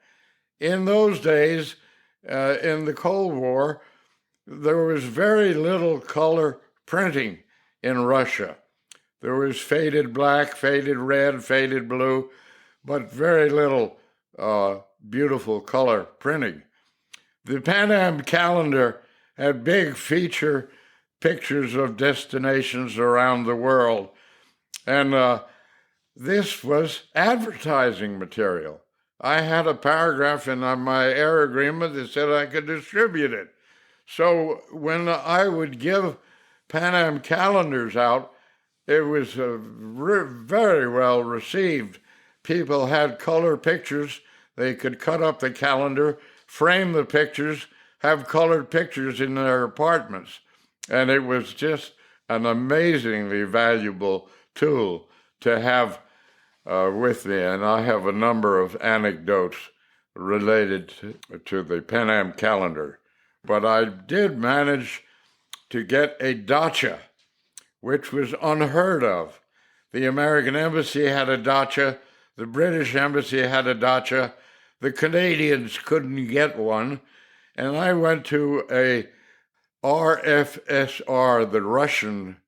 In those days, in the Cold War, there was very little color printing in Russia. There was faded black, faded red, faded blue, but very little beautiful color printing. The Pan Am calendar had big feature pictures of destinations around the world, and this was advertising material. I had a paragraph in my air agreement that said I could distribute it. So when I would give Pan Am calendars out, it was very well received. People had color pictures. They could cut up the calendar, frame the pictures, have colored pictures in their apartments. And it was just an amazingly valuable tool to have with me. And I have a number of anecdotes related to the Pan Am calendar. But I did manage to get a dacha, which was unheard of. The American Embassy had a dacha, the British Embassy had a dacha, the Canadians couldn't get one, and I went to a RFSR, the Russian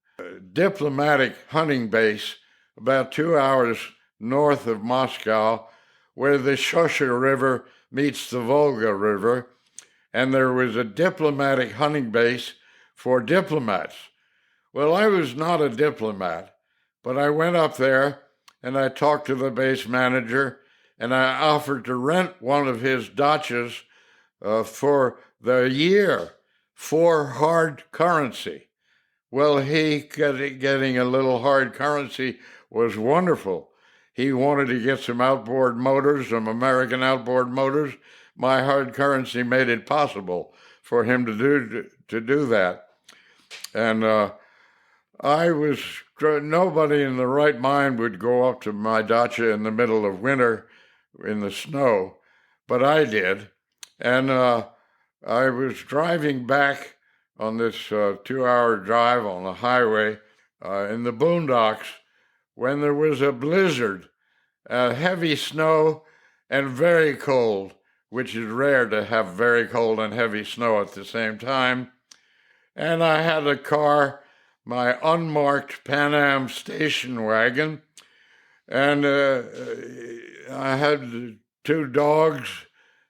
diplomatic hunting base, about 2 hours north of Moscow, where the Shosha River meets the Volga River, and there was a diplomatic hunting base for diplomats. Well, I was not a diplomat, but I went up there and I talked to the base manager, and I offered to rent one of his dachas for the year for hard currency. Well, he getting a little hard currency was wonderful. He wanted to get some outboard motors, some American outboard motors. My hard currency made it possible for him to do that. And nobody in the right mind would go up to my dacha in the middle of winter in the snow, but I did. And I was driving back on this 2-hour drive on the highway in the boondocks when there was a blizzard, heavy snow and very cold, which is rare to have very cold and heavy snow at the same time. And I had a car, my unmarked Pan Am station wagon, and I had 2 dogs,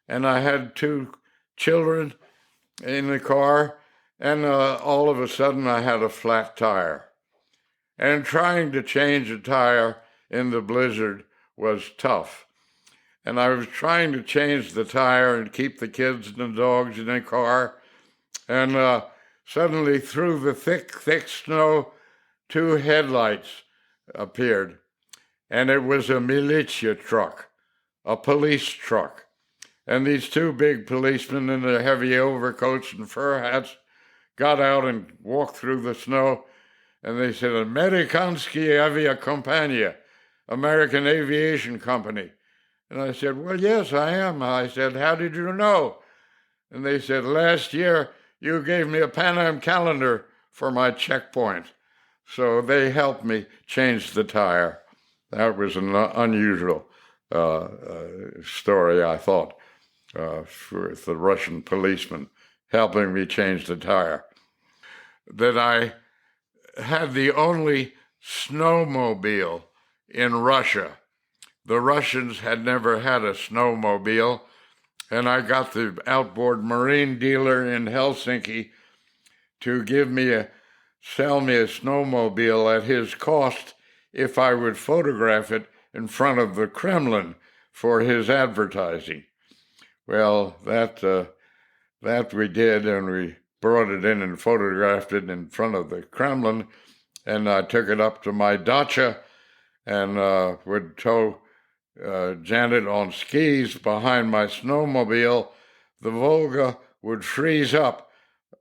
and I had 2 children in the car, and all of a sudden I had a flat tire. And trying to change a tire in the blizzard was tough. And I was trying to change the tire and keep the kids and the dogs in the car, and suddenly through the thick snow, 2 headlights appeared, and it was a militia truck, a police truck. And these 2 big policemen in their heavy overcoats and fur hats got out and walked through the snow, and they said, "Amerikansky Aviakompania, American Aviation Company." And I said, "Well, yes, I am." I said, "How did you know?" And they said, "Last year, you gave me a Pan Am calendar for my checkpoint." So they helped me change the tire. That was an unusual story, I thought, for the Russian policeman helping me change the tire. That I had the only snowmobile in Russia. The Russians had never had a snowmobile, and I got the outboard marine dealer in Helsinki to sell me a snowmobile at his cost if I would photograph it in front of the Kremlin for his advertising. Well, that we did, and we brought it in and photographed it in front of the Kremlin, and I took it up to my dacha and would tow Janet on skis behind my snowmobile. The Volga would freeze up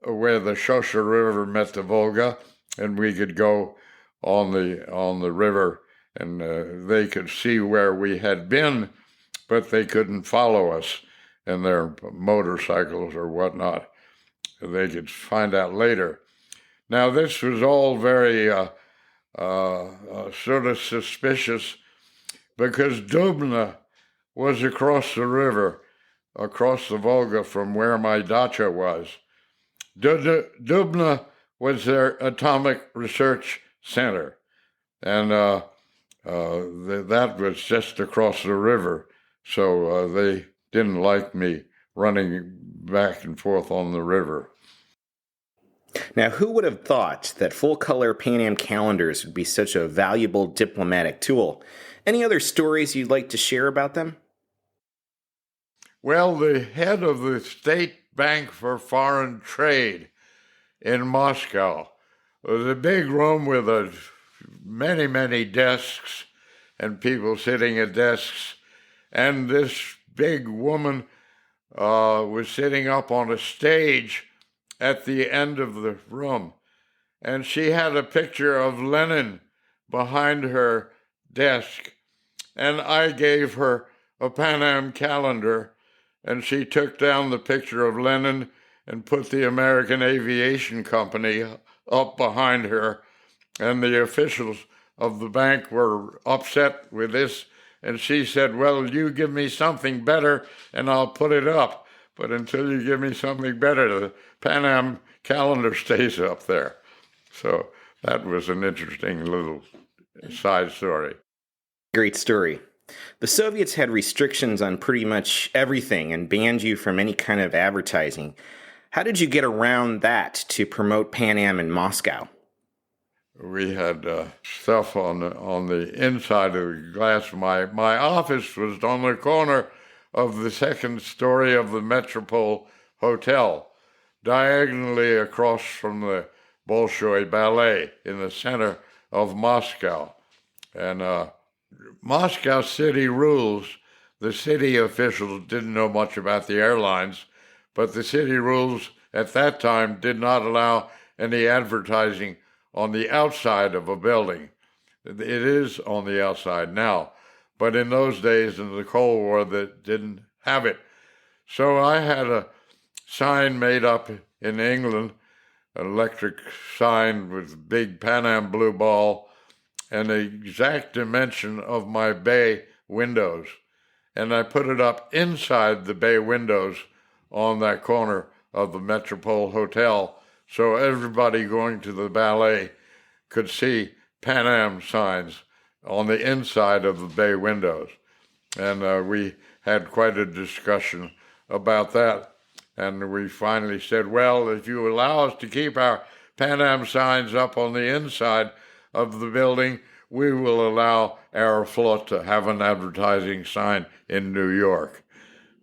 where the Shosha River met the Volga, and we could go on the river, and they could see where we had been, but they couldn't follow us in their motorcycles or whatnot. They could find out later. Now, this was all very sort of suspicious, because Dubna was across the river, across the Volga from where my dacha was. Dubna was their atomic research center, and that was just across the river, so they didn't like me running back and forth on the river. Now, who would have thought that full-color Pan Am calendars would be such a valuable diplomatic tool? Any other stories you'd like to share about them? Well, the head of the State Bank for Foreign Trade in Moscow was a big room with many, many desks and people sitting at desks, and this big woman was sitting up on a stage at the end of the room, and she had a picture of Lenin behind her desk, and I gave her a Pan Am calendar, and she took down the picture of Lenin and put the American Aviation Company up behind her, and the officials of the bank were upset with this, and she said, well, you give me something better and I'll put it up. But until you give me something better, the Pan Am calendar stays up there. So that was an interesting little side story. Great story. The Soviets had restrictions on pretty much everything and banned you from any kind of advertising. How did you get around that to promote Pan Am in Moscow? We had stuff on the inside of the glass. My office was on the corner of the second story of the Metropole Hotel, diagonally across from the Bolshoi Ballet in the center of Moscow. And Moscow city rules, the city officials didn't know much about the airlines, but the city rules at that time did not allow any advertising on the outside of a building. It is on the outside now, but in those days, in the Cold War, they didn't have it. So I had a sign made up in England, an electric sign with big Pan Am blue ball and the exact dimension of my bay windows. And I put it up inside the bay windows on that corner of the Metropole Hotel, so everybody going to the ballet could see Pan Am signs on the inside of the bay windows. And we had quite a discussion about that. And we finally said, well, if you allow us to keep our Pan Am signs up on the inside of the building, we will allow Aeroflot to have an advertising sign in New York.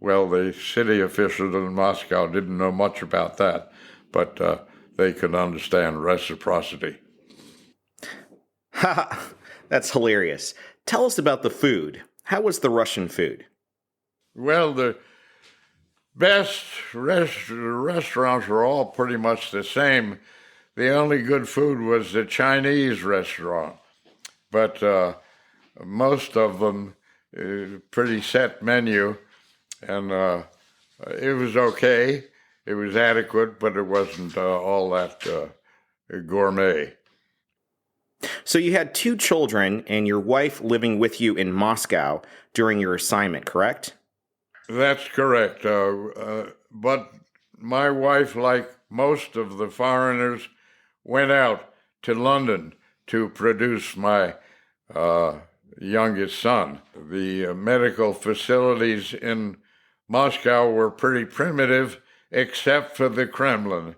Well, the city officials in Moscow didn't know much about that, but they could understand reciprocity. Ha! That's hilarious. Tell us about the food. How was the Russian food? Well, the best restaurants were all pretty much the same. The only good food was the Chinese restaurant, but most of them pretty set menu, and it was okay. It was adequate, but it wasn't all that gourmet. So you had 2 children and your wife living with you in Moscow during your assignment, correct? That's correct. But my wife, like most of the foreigners, went out to London to produce my youngest son. The medical facilities in Moscow were pretty primitive, except for the Kremlin.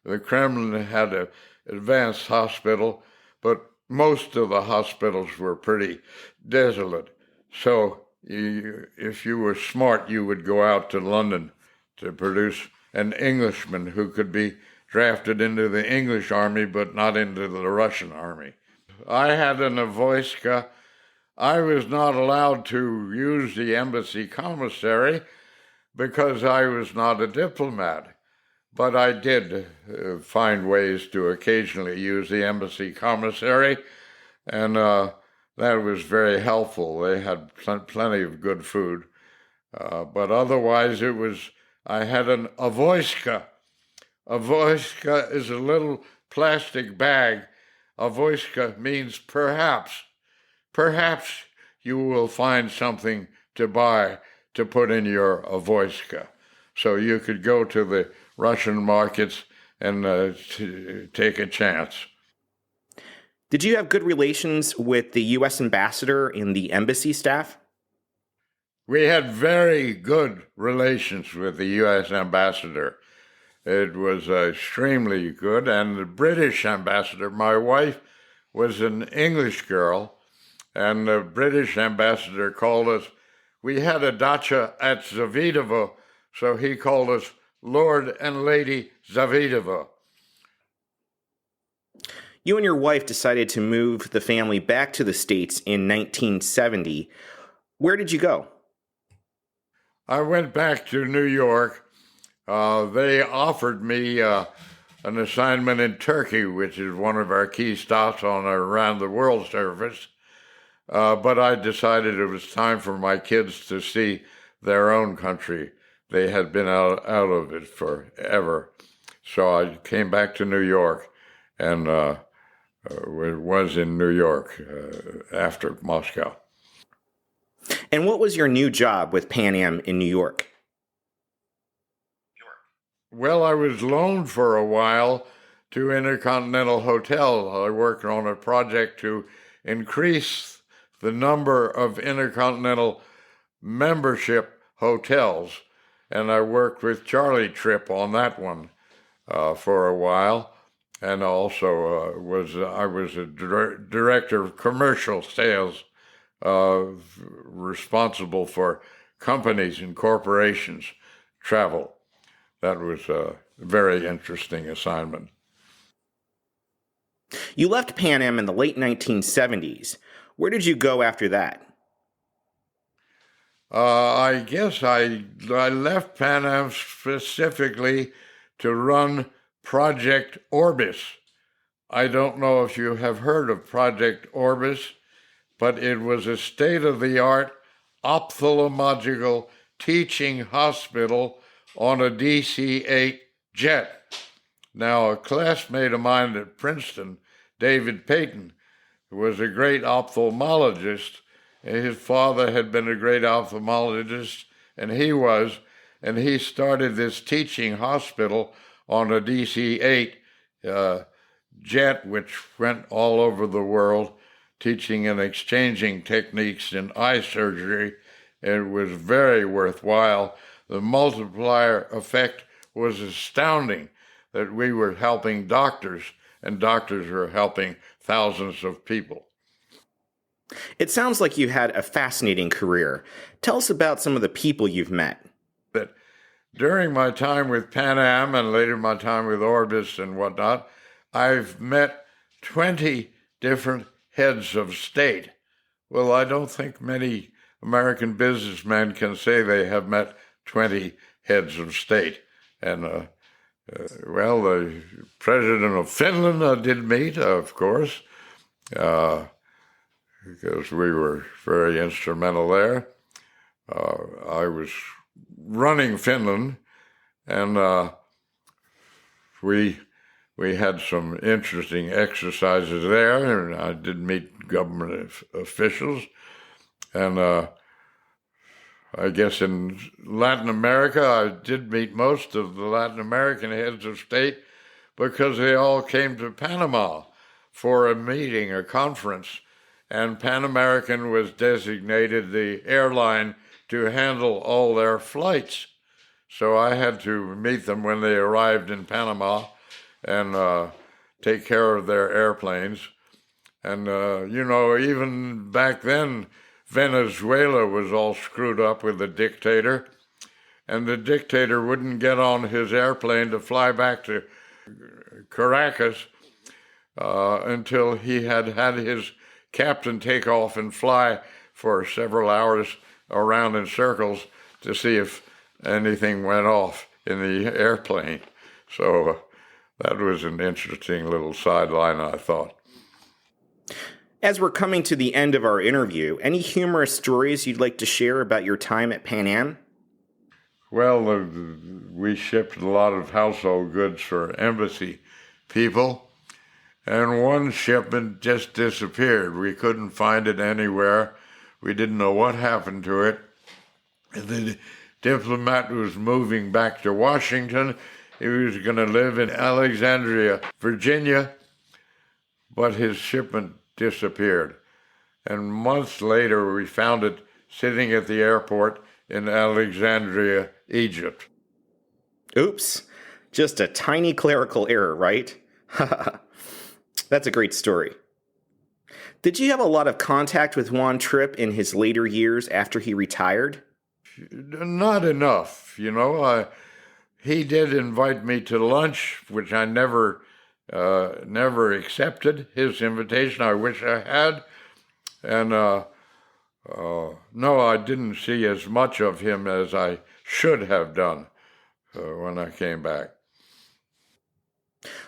The Kremlin had an advanced hospital, but most of the hospitals were pretty desolate. So if you were smart, you would go out to London to produce an Englishman who could be drafted into the English army, but not into the Russian army. I had an avoyska. I was not allowed to use the embassy commissary because I was not a diplomat. but I did find ways to occasionally use the embassy commissary, and that was very helpful. They had plenty of good food, but otherwise I had an avoyska. Avoyska is a little plastic bag. Avoyska means perhaps. Perhaps you will find something to buy to put in your avoyska. So you could go to the Russian markets and take a chance. Did you have good relations with the U.S. ambassador and the embassy staff? We had very good relations with the U.S. ambassador. It was extremely good. And the British ambassador, my wife was an English girl, and the British ambassador called us, we had a dacha at Zavidovo, so he called us Lord and Lady Zavidovo. You and your wife decided to move the family back to the States in 1970. Where did you go? I went back to New York. They offered me an assignment in Turkey, which is one of our key stops on our Around the World service. But I decided it was time for my kids to see their own country. They had been out of it forever. So I came back to New York and was in New York after Moscow. And what was your new job with Pan Am in New York? Well, I was loaned for a while to Intercontinental Hotel. I worked on a project to increase the number of Intercontinental membership hotels, and I worked with Charlie Trippe on that one for a while, and also I was a director of commercial sales, responsible for companies and corporations travel. That was a very interesting assignment. You left Pan Am in the late 1970s. Where did you go after that? I guess I left Pan Am specifically to run Project Orbis. I don't know if you have heard of Project Orbis, but it was a state-of-the-art ophthalmological teaching hospital on a DC-8 jet. Now, a classmate of mine at Princeton, David Payton, was a great ophthalmologist. His father had been a great ophthalmologist, and he started this teaching hospital on a DC-8 jet, which went all over the world, teaching and exchanging techniques in eye surgery. It was very worthwhile. The multiplier effect was astounding, that we were helping doctors, and doctors were helping thousands of people. It sounds like you had a fascinating career. Tell us about some of the people you've met. But during my time with Pan Am and later my time with Orbis and whatnot, I've met 20 different heads of state. Well, I don't think many American businessmen can say they have met 20 heads of state. And, well, the president of Finland I did meet, of course, because we were very instrumental there. I was running Finland, and we had some interesting exercises there, and I did meet government officials. And I guess in Latin America, I did meet most of the Latin American heads of state because they all came to Panama for a meeting, a conference, and Pan American was designated the airline to handle all their flights. So I had to meet them when they arrived in Panama and take care of their airplanes. And, even back then, Venezuela was all screwed up with the dictator, and the dictator wouldn't get on his airplane to fly back to Caracas until he had his captain take off and fly for several hours around in circles to see if anything went off in the airplane. So that was an interesting little sideline, I thought. As we're coming to the end of our interview, any humorous stories you'd like to share about your time at Pan Am? Well, we shipped a lot of household goods for embassy people, and one shipment just disappeared. We couldn't find it anywhere. We didn't know what happened to it. The diplomat was moving back to Washington. He was going to live in Alexandria, Virginia, but his shipment disappeared. And months later, we found it sitting at the airport in Alexandria, Egypt. Oops, just a tiny clerical error, right? That's a great story. Did you have a lot of contact with Juan Trippe in his later years after he retired? Not enough, He did invite me to lunch, which I never accepted his invitation. I wish I had. And no, I didn't see as much of him as I should have done when I came back.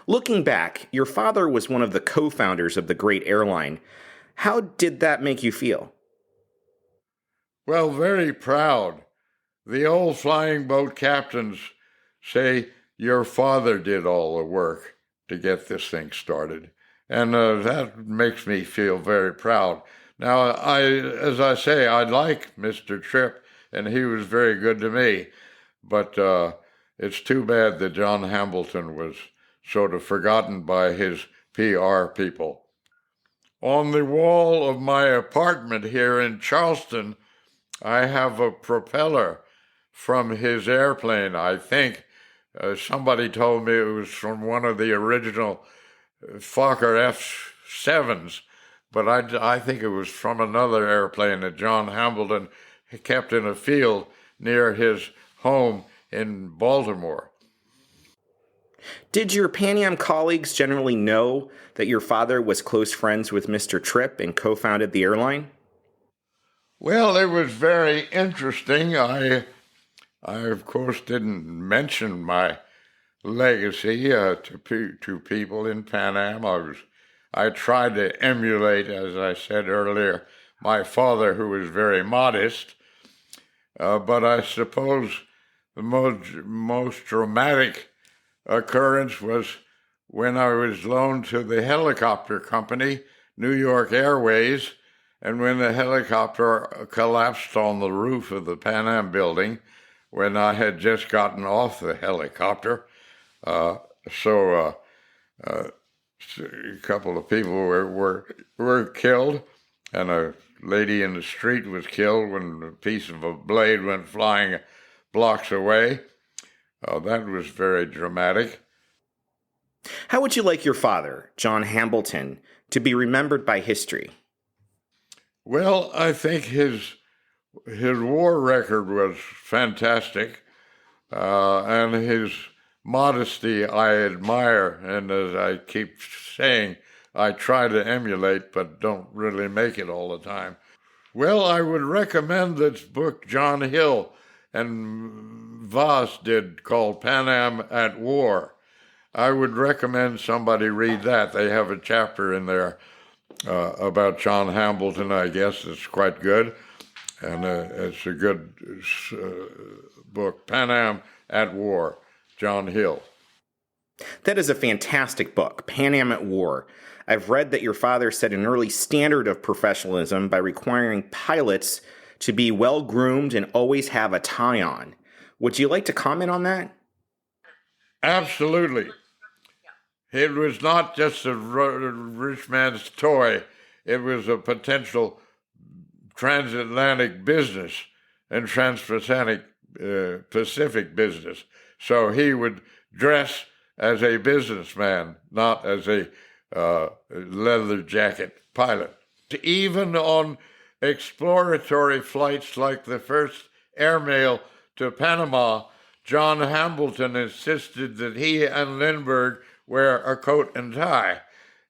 Looking back, your father was one of the co-founders of the great airline. How did that make you feel? Well, very proud. The old flying boat captains say your father did all the work to get this thing started. And that makes me feel very proud. Now, as I say, I like Mr. Trippe, and he was very good to me. But it's too bad that John Hambleton was sort of forgotten by his PR people. On the wall of my apartment here in Charleston, I have a propeller from his airplane. I think somebody told me it was from one of the original Fokker F-7s, but I think it was from another airplane that John Hambleton kept in a field near his home in Baltimore. Did your Pan Am colleagues generally know that your father was close friends with Mr. Trippe and co-founded the airline? Well, it was very interesting. I of course, didn't mention my legacy to people in Pan Am. I tried to emulate, as I said earlier, my father, who was very modest. But I suppose the most dramatic occurrence was when I was loaned to the helicopter company, New York Airways, and when the helicopter collapsed on the roof of the Pan Am building, when I had just gotten off the helicopter. So a couple of people were killed, and a lady in the street was killed when a piece of a blade went flying blocks away. That was very dramatic. How would you like your father, John Hambleton, to be remembered by history? Well, I think his war record was fantastic, and his modesty I admire, and as I keep saying, I try to emulate, but don't really make it all the time. Well, I would recommend this book John Hill and Voss did called Pan Am at War. I would recommend somebody read that. They have a chapter in there about John Hambleton, I guess. It's quite good. And it's a good book, Pan Am at War, John Hill. That is a fantastic book, Pan Am at War. I've read that your father set an early standard of professionalism by requiring pilots to be well-groomed and always have a tie on. Would you like to comment on that? Absolutely. It was not just a rich man's toy. It was a potential transatlantic business and transpacific Pacific business. So he would dress as a businessman, not as a leather jacket pilot. Even on exploratory flights like the first airmail to Panama, John Hambleton insisted that he and Lindbergh wear a coat and tie,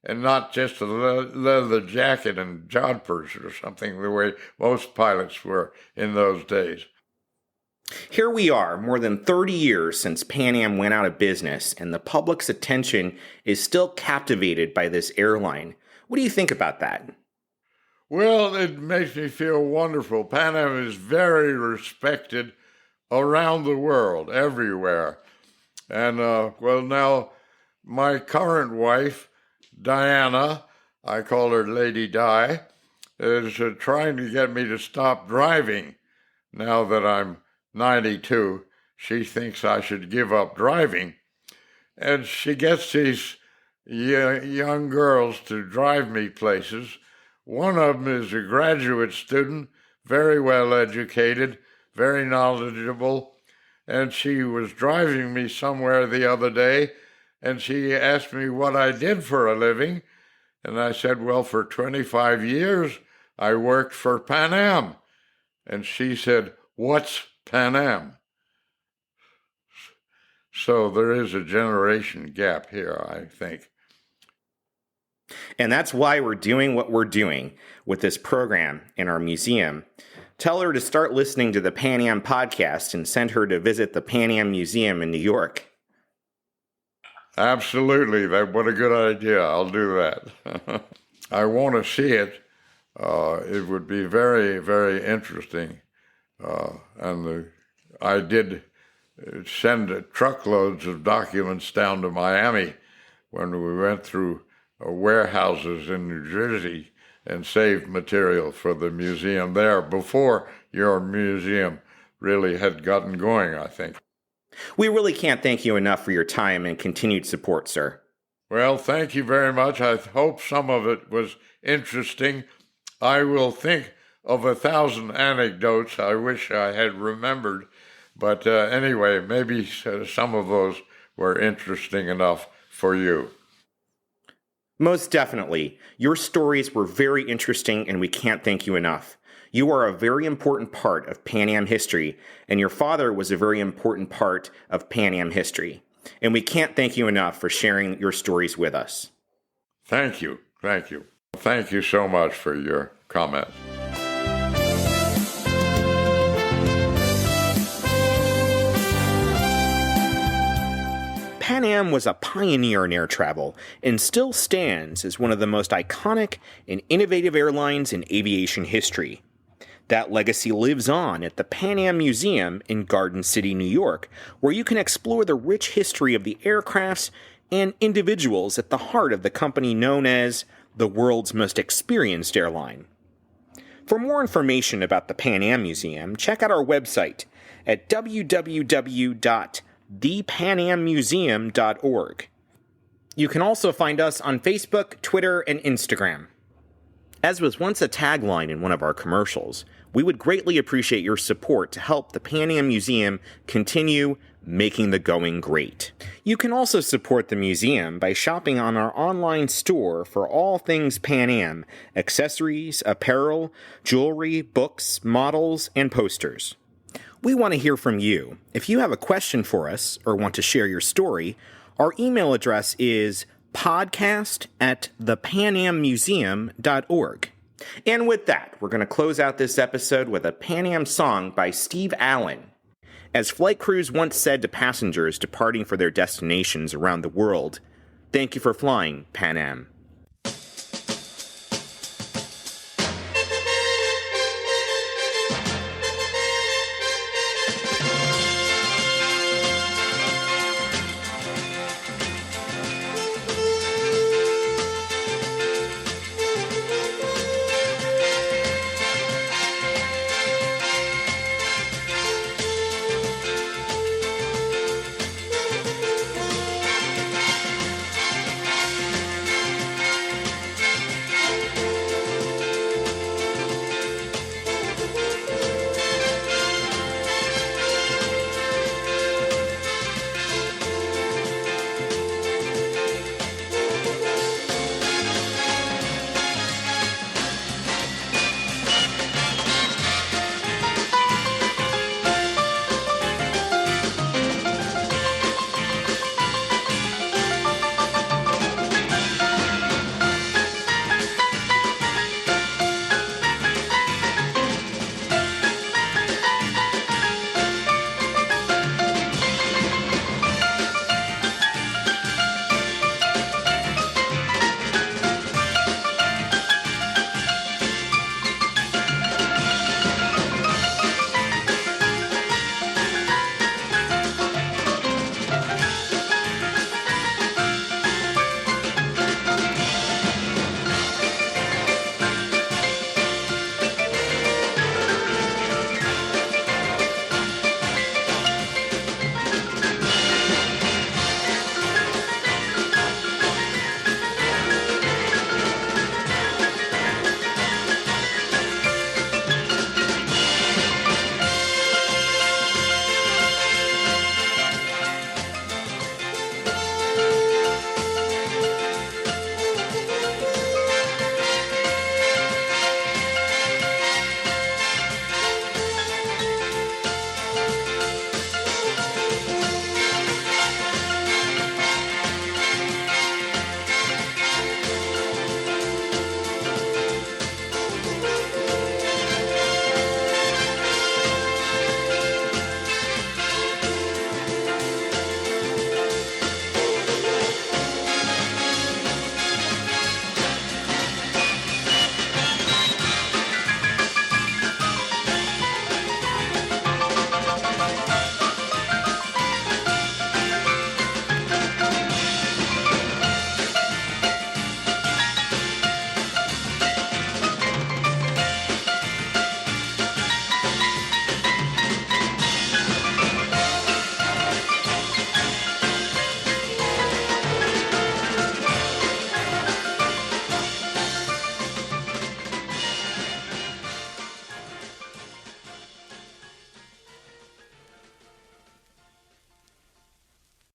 and not just a leather jacket and jodhpurs or something, the way most pilots were in those days. Here we are, more than 30 years since Pan Am went out of business, and the public's attention is still captivated by this airline. What do you think about that? Well, it makes me feel wonderful. Pan Am is very respected around the world, everywhere. And, now my current wife, Diana, I call her Lady Di, is trying to get me to stop driving. Now that I'm 92, she thinks I should give up driving. And she gets these young girls to drive me places. One of them is a graduate student, very well educated, very knowledgeable, and she was driving me somewhere the other day, and she asked me what I did for a living, and I said, well, for 25 years, I worked for Pan Am. And she said, what's Pan Am? So there is a generation gap here, I think. And that's why we're doing what we're doing with this program in our museum. Tell her to start listening to the Pan Am podcast and send her to visit the Pan Am Museum in New York. Absolutely. What a good idea. I'll do that. I want to see it. It would be very, very interesting. I did send truckloads of documents down to Miami when we went through warehouses in New Jersey and saved material for the museum there before your museum really had gotten going, I think. We really can't thank you enough for your time and continued support, sir. Well, thank you very much. I hope some of it was interesting. I will think of 1,000 anecdotes I wish I had remembered. But anyway, maybe some of those were interesting enough for you. Most definitely. Your stories were very interesting, and we can't thank you enough. You are a very important part of Pan Am history, and your father was a very important part of Pan Am history. And we can't thank you enough for sharing your stories with us. Thank you. Thank you. Thank you so much for your comments. Pan Am was a pioneer in air travel and still stands as one of the most iconic and innovative airlines in aviation history. That legacy lives on at the Pan Am Museum in Garden City, New York, where you can explore the rich history of the aircrafts and individuals at the heart of the company known as the world's most experienced airline. For more information about the Pan Am Museum, check out our website at www.thepanammuseum.org. You can also find us on Facebook, Twitter, and Instagram. As was once a tagline in one of our commercials, we would greatly appreciate your support to help the Pan Am Museum continue making the going great. You can also support the museum by shopping on our online store for all things Pan Am, accessories, apparel, jewelry, books, models, and posters. We want to hear from you. If you have a question for us or want to share your story, our email address is podcast@thepanammuseum.org. And with that, we're going to close out this episode with a Pan Am song by Steve Allen. As flight crews once said to passengers departing for their destinations around the world, "Thank you for flying, Pan Am."